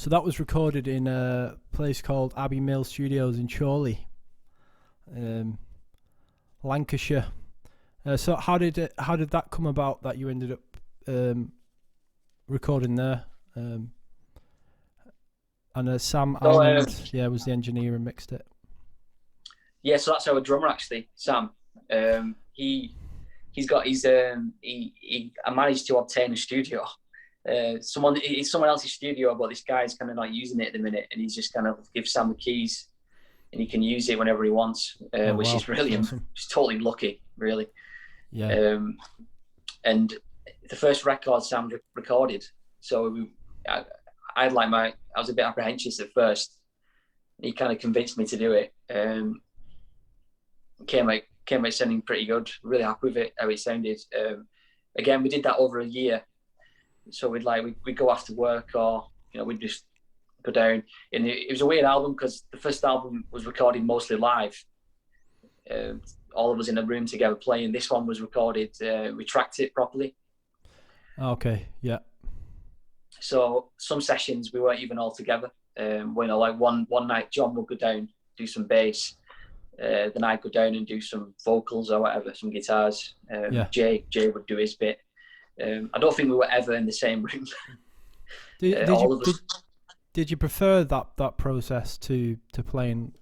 Speaker 1: that was recorded in a place called Abbey Mill Studios in Chorley, Lancashire. So how did that come about that you ended up recording there? And Sam Almond, was the engineer and mixed it. Yeah,
Speaker 2: so that's our drummer actually, Sam. He's got I managed to obtain a studio. It's someone else's studio, but this guy's kind of not using it at the minute, and he's just kind of gives Sam the keys, and he can use it whenever he wants, which is really awesome. Just totally lucky, really.
Speaker 1: Yeah.
Speaker 2: And the first record Sam recorded, so I was a bit apprehensive at first. He kind of convinced me to do it. Came out sounding pretty good. Really happy with it, how it sounded. Again, we did that over a year. So we'd go after work, or we'd just go down. And it was a weird album because the first album was recorded mostly live. All of us in a room together playing. This one was recorded. We tracked it properly.
Speaker 1: Okay. Yeah.
Speaker 2: So some sessions we weren't even all together. One night John would go down, do some bass. Then I'd go down and do some vocals or whatever, some guitars. Jay would do his bit. I don't think we were ever in the same room.
Speaker 1: Did you prefer that process to playing,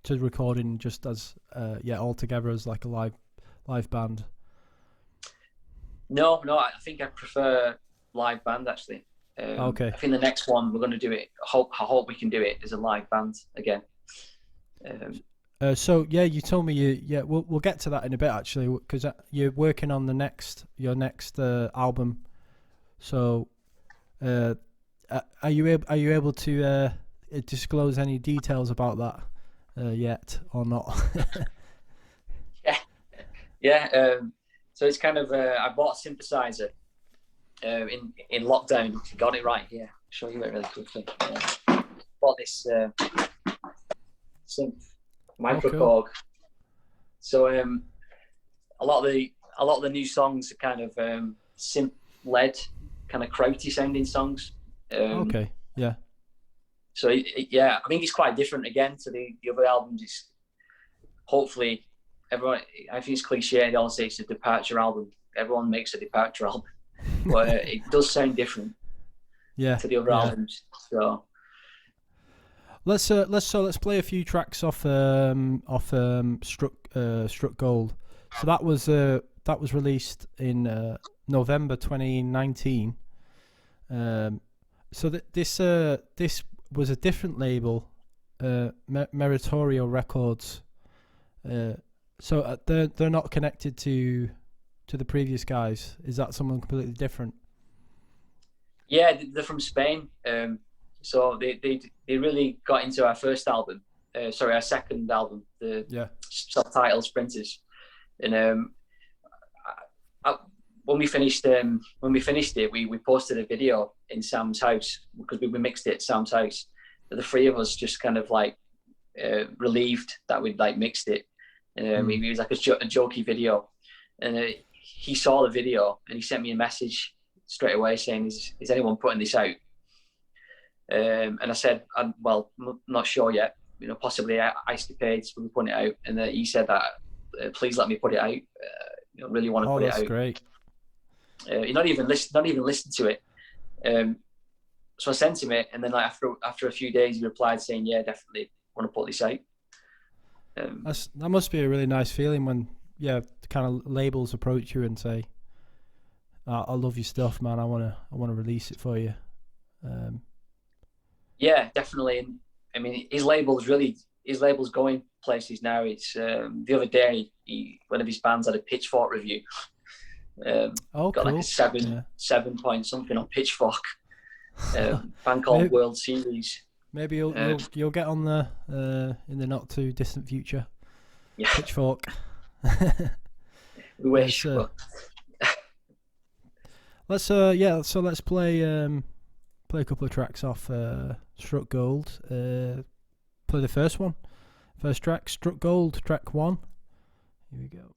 Speaker 1: to recording just as all together as like a live band?
Speaker 2: No, I think I prefer live band actually.
Speaker 1: Okay.
Speaker 2: I think the next one we're going to do it. I hope we can do it as a live band again.
Speaker 1: So you told me we'll get to that in a bit actually, because you're working on your next album. So are you able to disclose any details about that yet or not?
Speaker 2: So it's kind of I bought a synthesizer in lockdown. Got it right here. I'll show you it really quickly. Bought this synth microKOG. Oh, cool. So a lot of the new songs are kind of synth led, kind of krauty sounding songs.
Speaker 1: Okay. Yeah.
Speaker 2: So I think it's quite different again to the other albums. It's hopefully everyone. I think it's cliche. They all say it's a departure album. Everyone makes a departure album, but it does sound different.
Speaker 1: Yeah.
Speaker 2: To the other albums. So.
Speaker 1: Let's play a few tracks off Struck Gold. So that was released in November 2019. So this was a different label, Meritorio Records. So they're not connected to the previous guys. Is that someone completely different?
Speaker 2: Yeah, they're from Spain. So they really got into our first album. Our second album, the self-titled Sprinters. And when we finished it, we posted a video in Sam's house because we mixed it at Sam's house. The three of us just kind of relieved that we'd mixed it. And it was like a jokey video. And he saw the video and he sent me a message straight away saying, "Is anyone putting this out?" And I said, I'm not sure yet. Possibly Escapades will be putting it out. And he said that, please let me put it out. Really want to put it out.
Speaker 1: Oh, that's great.
Speaker 2: He not even listened to it. So I sent him it, and then after a few days, he replied saying, "Yeah, definitely want to put this out.
Speaker 1: That must be a really nice feeling when the kind of labels approach you and say, I love your stuff, man. I want to release it for you.
Speaker 2: Yeah, definitely. And I mean, his label's going places now. It's the other day, one of his bands had a Pitchfork review. Got
Speaker 1: cool.
Speaker 2: like a 7 point something on Pitchfork. Band called World Series.
Speaker 1: Maybe you'll get on there in the not too distant future.
Speaker 2: Yeah,
Speaker 1: Pitchfork.
Speaker 2: We wish.
Speaker 1: Let's play a couple of tracks off Struck Gold. Play the first track, Struck Gold, track 1. Here we go.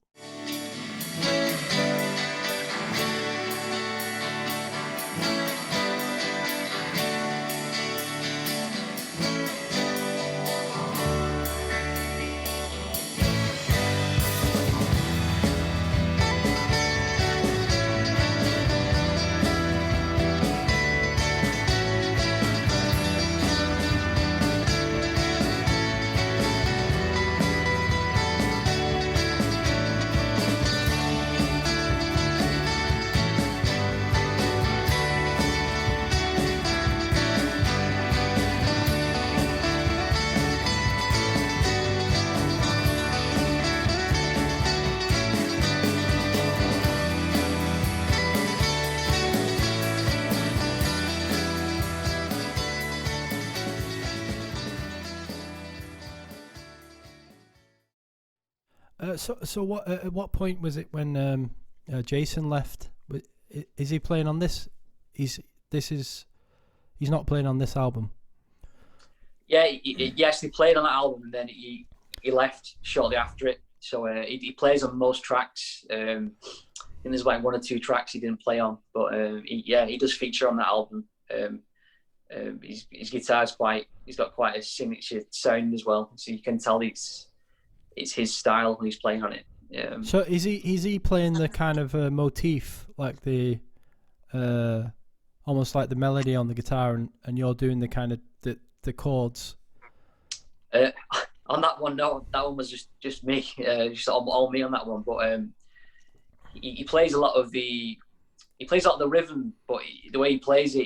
Speaker 1: So what? At what point was it when Jason left? Is he playing on this? He's not playing on this album.
Speaker 2: Yeah, he actually played on that album, and then he left shortly after it. So he plays on most tracks. And there's like 1 or 2 tracks he didn't play on, but he does feature on that album. His guitar's he's got quite a signature sound as well, so you can tell it's his style when he's playing on it.
Speaker 1: So is he playing the kind of motif, like the almost like the melody on the guitar, and you're doing the kind of the chords?
Speaker 2: On that one, no, that one was just me, just all me on that one. But he plays a lot of the rhythm, but the way he plays it,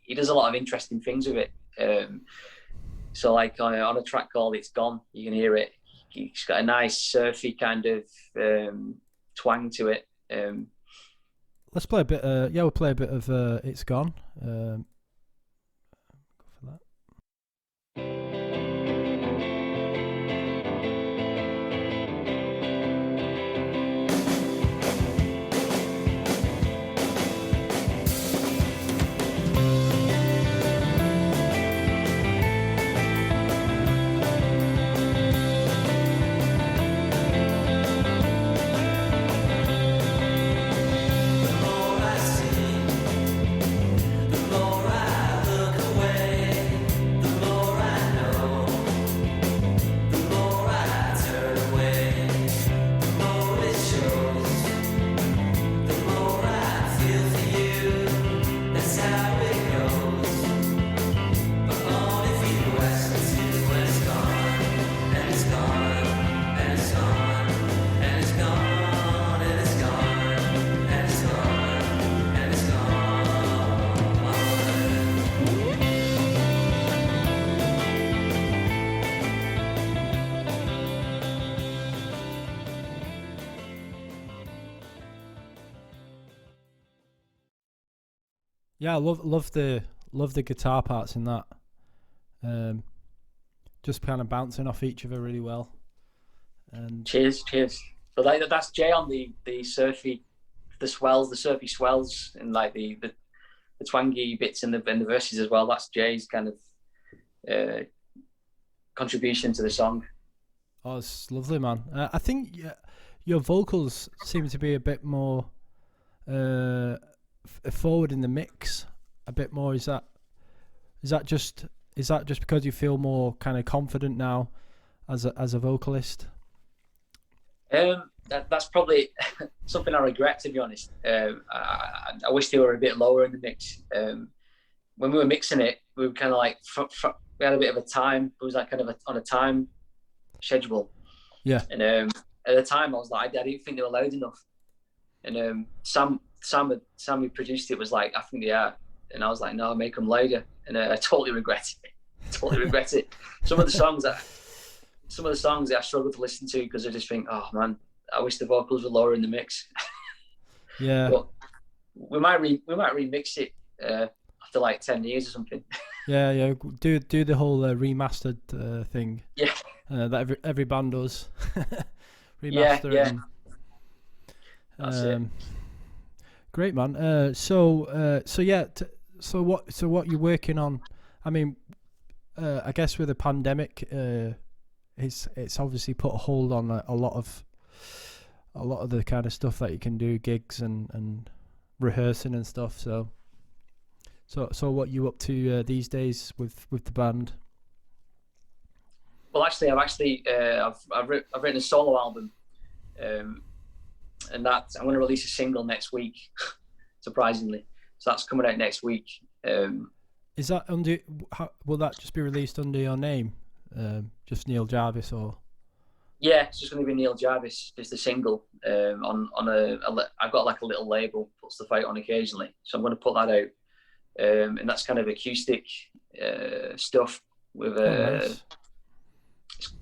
Speaker 2: he does a lot of interesting things with it. So like on a track called "It's Gone," you can hear it. He's got a nice surfy kind of twang to it.
Speaker 1: Let's play a bit. We'll play a bit of "It's Gone." Go for that. Yeah, I love the guitar parts in that. Just kind of bouncing off each other really well. And
Speaker 2: cheers. But that's Jay on the surfy, the surfy swells, and like the twangy bits in the verses as well. That's Jay's kind of contribution to the song.
Speaker 1: Oh, it's lovely, man. I think your vocals seem to be a bit more forward in the mix, a bit more. Is that just because you feel more kind of confident now as a vocalist?
Speaker 2: That's probably something I regret, to be honest. I wish they were a bit lower in the mix. When we were mixing it, we were kind of like we had a bit of a time. It was like kind of on a time schedule.
Speaker 1: Yeah.
Speaker 2: And at the time, I was like, I didn't think they were loud enough. And Sam who produced it was like, I think they are. And I was like, no, make them louder. And I totally regret it. Totally regret it. Some of the songs that I struggle to listen to because I just think, oh man, I wish the vocals were lower in the mix.
Speaker 1: Yeah.
Speaker 2: But we might remix it after like 10 years or something.
Speaker 1: Yeah. Do the whole remastered thing.
Speaker 2: Yeah.
Speaker 1: That every band does. Remaster.
Speaker 2: Yeah. That's it.
Speaker 1: Great, man. So what you're working on? I mean, I guess with the pandemic, it's obviously put a hold on a lot of the kind of stuff that you can do, gigs and rehearsing and stuff. So what you up to these days with the band?
Speaker 2: Well, actually, I've written a solo album, and that I'm going to release a single next week, surprisingly. So that's coming out next week.
Speaker 1: Is that will that just be released under your name, just Neil Jarvis, or?
Speaker 2: Yeah, it's just going to be Neil Jarvis, just a single. I've got like a little label, put stuff out on occasionally, so I'm going to put that out, and that's kind of acoustic stuff with
Speaker 1: Nice.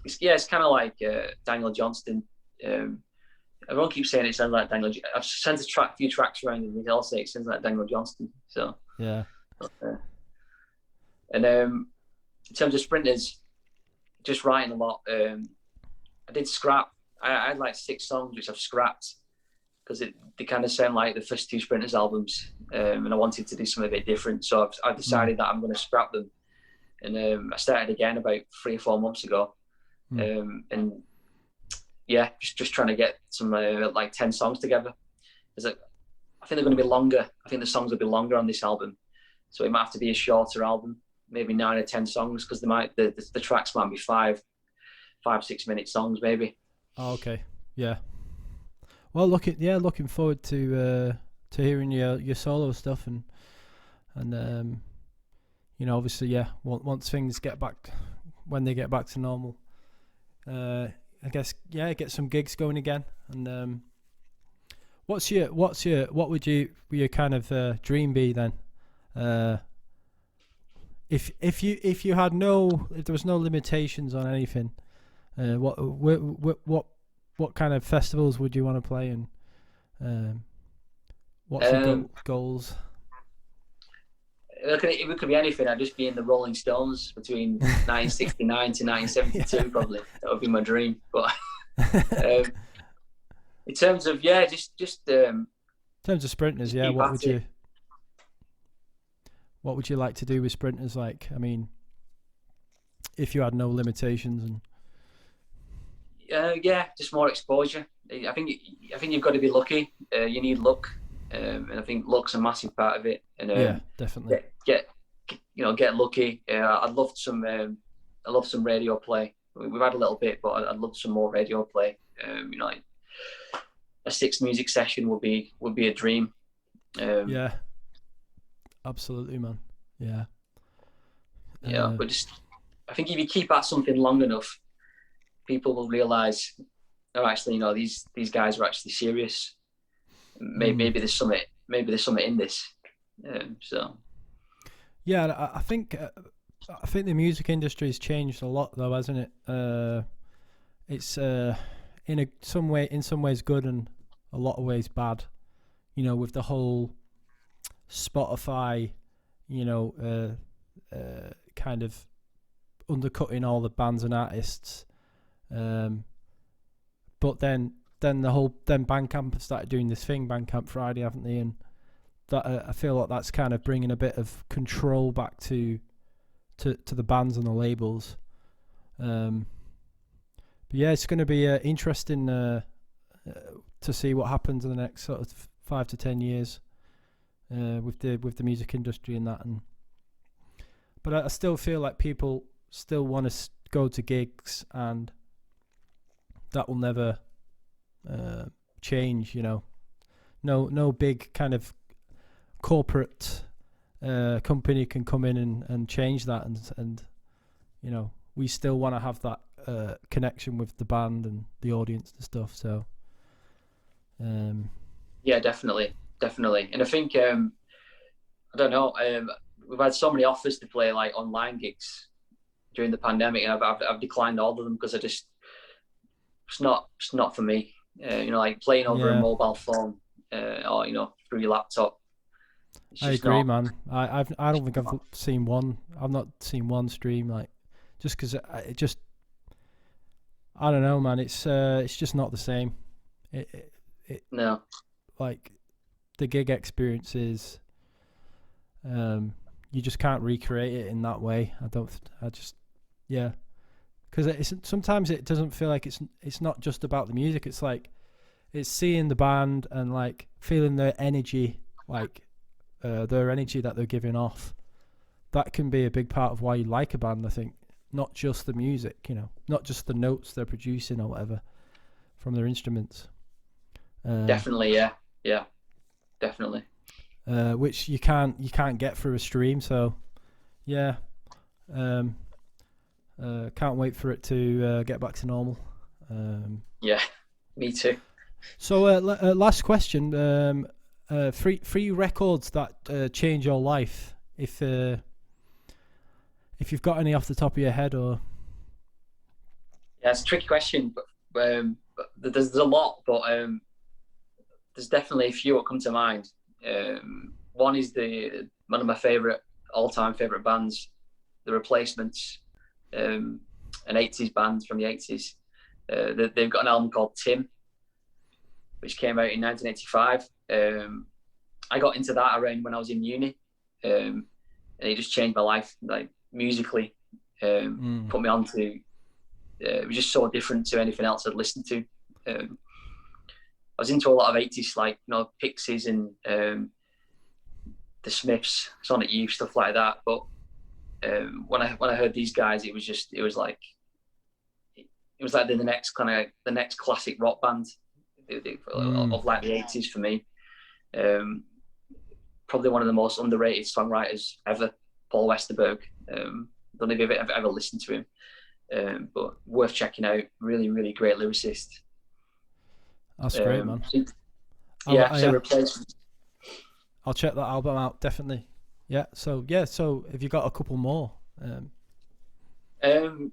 Speaker 2: It's kind of like Daniel Johnston. Everyone keeps saying it sounds like Daniel. I've sent a few tracks around, and they all say it sounds like Daniel Johnston. So
Speaker 1: yeah.
Speaker 2: And in terms of sprinters, just writing a lot. I did scrap. I had like 6 songs which I've scrapped because they kind of sound like the first 2 sprinters albums, and I wanted to do something a bit different. So I've decided that I'm going to scrap them, and I started again about 3 or 4 months ago, and yeah, just trying to get some like 10 songs together. I think they're going to be longer. I think the songs will be longer on this album, so it might have to be a shorter album, maybe 9 or 10 songs, because the tracks might be 5-6 minute songs maybe.
Speaker 1: Oh, okay. Yeah. Well, looking forward to hearing your solo stuff and obviously, yeah, once things get back to normal, I guess, yeah, get some gigs going again. And what would your kind of dream be then? If there was no limitations on anything, what kind of festivals would you want to play in? What's your goals?
Speaker 2: It could be anything. I'd just be in the Rolling Stones between 1969 to 1972, yeah. Probably. That would be my dream. But in terms of in
Speaker 1: terms of sprinters, yeah, what would you like to do with sprinters? Like, I mean, if you had no limitations and
Speaker 2: just more exposure. I think you've got to be lucky. You need luck. And I think luck's a massive part of it. And
Speaker 1: yeah, definitely
Speaker 2: get lucky. I love some radio play. We've had a little bit, but I'd love some more radio play. Like a 6 music session would be a dream.
Speaker 1: Yeah, absolutely, man. Yeah.
Speaker 2: But I think if you keep at something long enough, people will realise, oh, actually, these guys are actually serious. Maybe there's something in this. So
Speaker 1: yeah, I think the music industry has changed a lot, though, hasn't it? It's in some ways good and a lot of ways bad. With the whole Spotify, kind of undercutting all the bands and artists. But then Bandcamp have started doing this thing, Bandcamp Friday, haven't they? And that I feel like that's kind of bringing a bit of control back to the bands and the labels. But yeah, it's going to be interesting to see what happens in the next sort of 5 to 10 years with the music industry and that. But I still feel like people still want to go to gigs, and that will never change. No big kind of corporate company can come in and change that, and you know, we still want to have that connection with the band and the audience and stuff. So,
Speaker 2: yeah, definitely. And I think I don't know. We've had so many offers to play like online gigs during the pandemic, and I've declined all of them because it's not for me. You know, like playing over a mobile phone or through your laptop.
Speaker 1: I agree, man. I don't think I've seen one. I've not seen one stream, like, just because it just, I don't know, man. It's just not the same.
Speaker 2: No.
Speaker 1: Like the gig experience is, you just can't recreate it in that way. Because sometimes it doesn't feel like it's not just about the music. It's like it's seeing the band and like feeling their energy, like their energy that they're giving off. That can be a big part of why you like a band, I think. Not just the music, you know, not just the notes they're producing or whatever from their instruments.
Speaker 2: Definitely, yeah, definitely.
Speaker 1: Which you can't get through a stream. So, yeah, can't wait for it to get back to normal.
Speaker 2: Yeah, me too.
Speaker 1: So, last question: three records that change your life. If you've got any off the top of your head, or
Speaker 2: yeah, it's a tricky question, but there's a lot, but there's definitely a few that come to mind. One is one of my all-time favorite bands, The Replacements, an 80s band from the 80s. They've got an album called Tim, which came out in 1985. I got into that around when I was in uni, and it just changed my life, like musically. Put me on to. It was just so different to anything else I'd listened to. I was into a lot of 80s, like, you know, Pixies and the Smiths, Sonic Youth, stuff like that. But when I heard these guys, it was like the next classic rock band of like the 80s for me. Probably one of the most underrated songwriters ever, Paul Westerberg. Don't know if you've ever listened to him, but worth checking out. Really, really great lyricist.
Speaker 1: That's great, man.
Speaker 2: Replacements.
Speaker 1: I'll check that album out, definitely. Yeah. So have you got a couple more?
Speaker 2: Another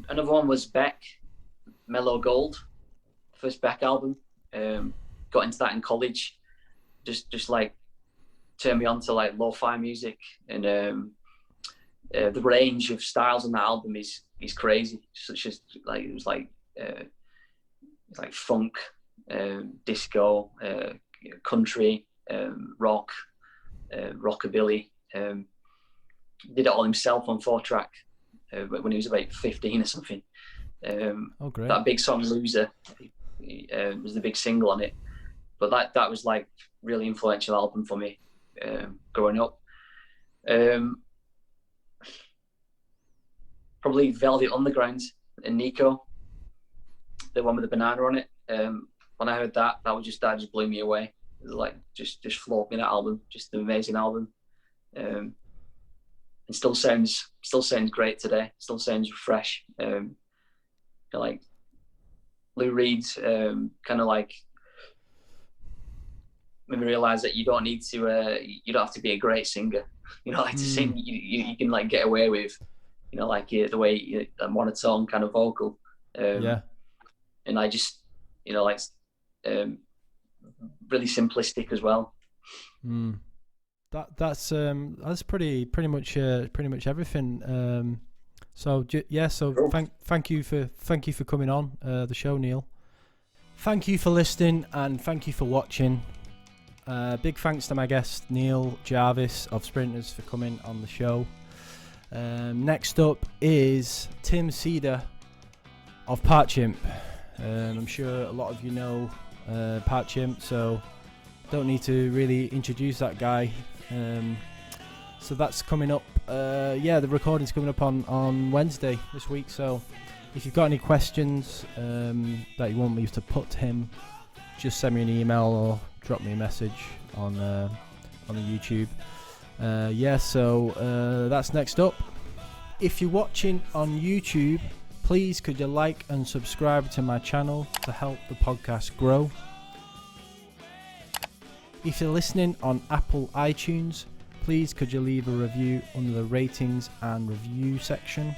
Speaker 2: one was Beck, Mellow Gold, first Beck album. Got into that in college. Just like turned me on to like lo-fi music, and the range of styles on that album is crazy. Such as like it was like funk, disco, country, rock, rockabilly. Did it all himself on 4-track when he was about 15 or something.
Speaker 1: Great.
Speaker 2: That big song Loser was the big single on it, but that was like really influential album for me growing up. Probably Velvet Underground and Nico, the one with the banana on it. When I heard that just blew me away. It was like just floored me, that album. Just an amazing album. And still sounds great today. Still sounds fresh. Like Lou Reed's kind of like made me realize that you don't have to be a great singer. You know, like to sing, you can like get away with, you know, like the way a monotone kind of vocal. And I just, you know, like really simplistic as well.
Speaker 1: That's pretty much everything. So
Speaker 2: Cool.
Speaker 1: Thank you for coming on the show, Neil. Thank you for listening and thank you for watching. Big thanks to my guest Neil Jarvis of Sprinters for coming on the show. Next up is Tim Cedar of Part Chimp. I'm sure a lot of you know Part Chimp, so don't need to really introduce that guy. So that's coming up. The recording's coming up on Wednesday this week. So if you've got any questions that you want me to put to him, just send me an email or drop me a message on the YouTube. So that's next up. If you're watching on YouTube, please could you like and subscribe to my channel to help the podcast grow. If you're listening on Apple iTunes, please could you leave a review under the ratings and review section.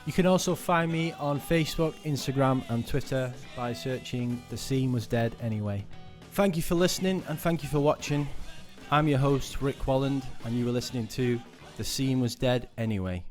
Speaker 1: You can also find me on Facebook, Instagram and Twitter by searching The Scene Was Dead Anyway. Thank you for listening and thank you for watching. I'm your host Rick Walland and you were listening to The Scene Was Dead Anyway.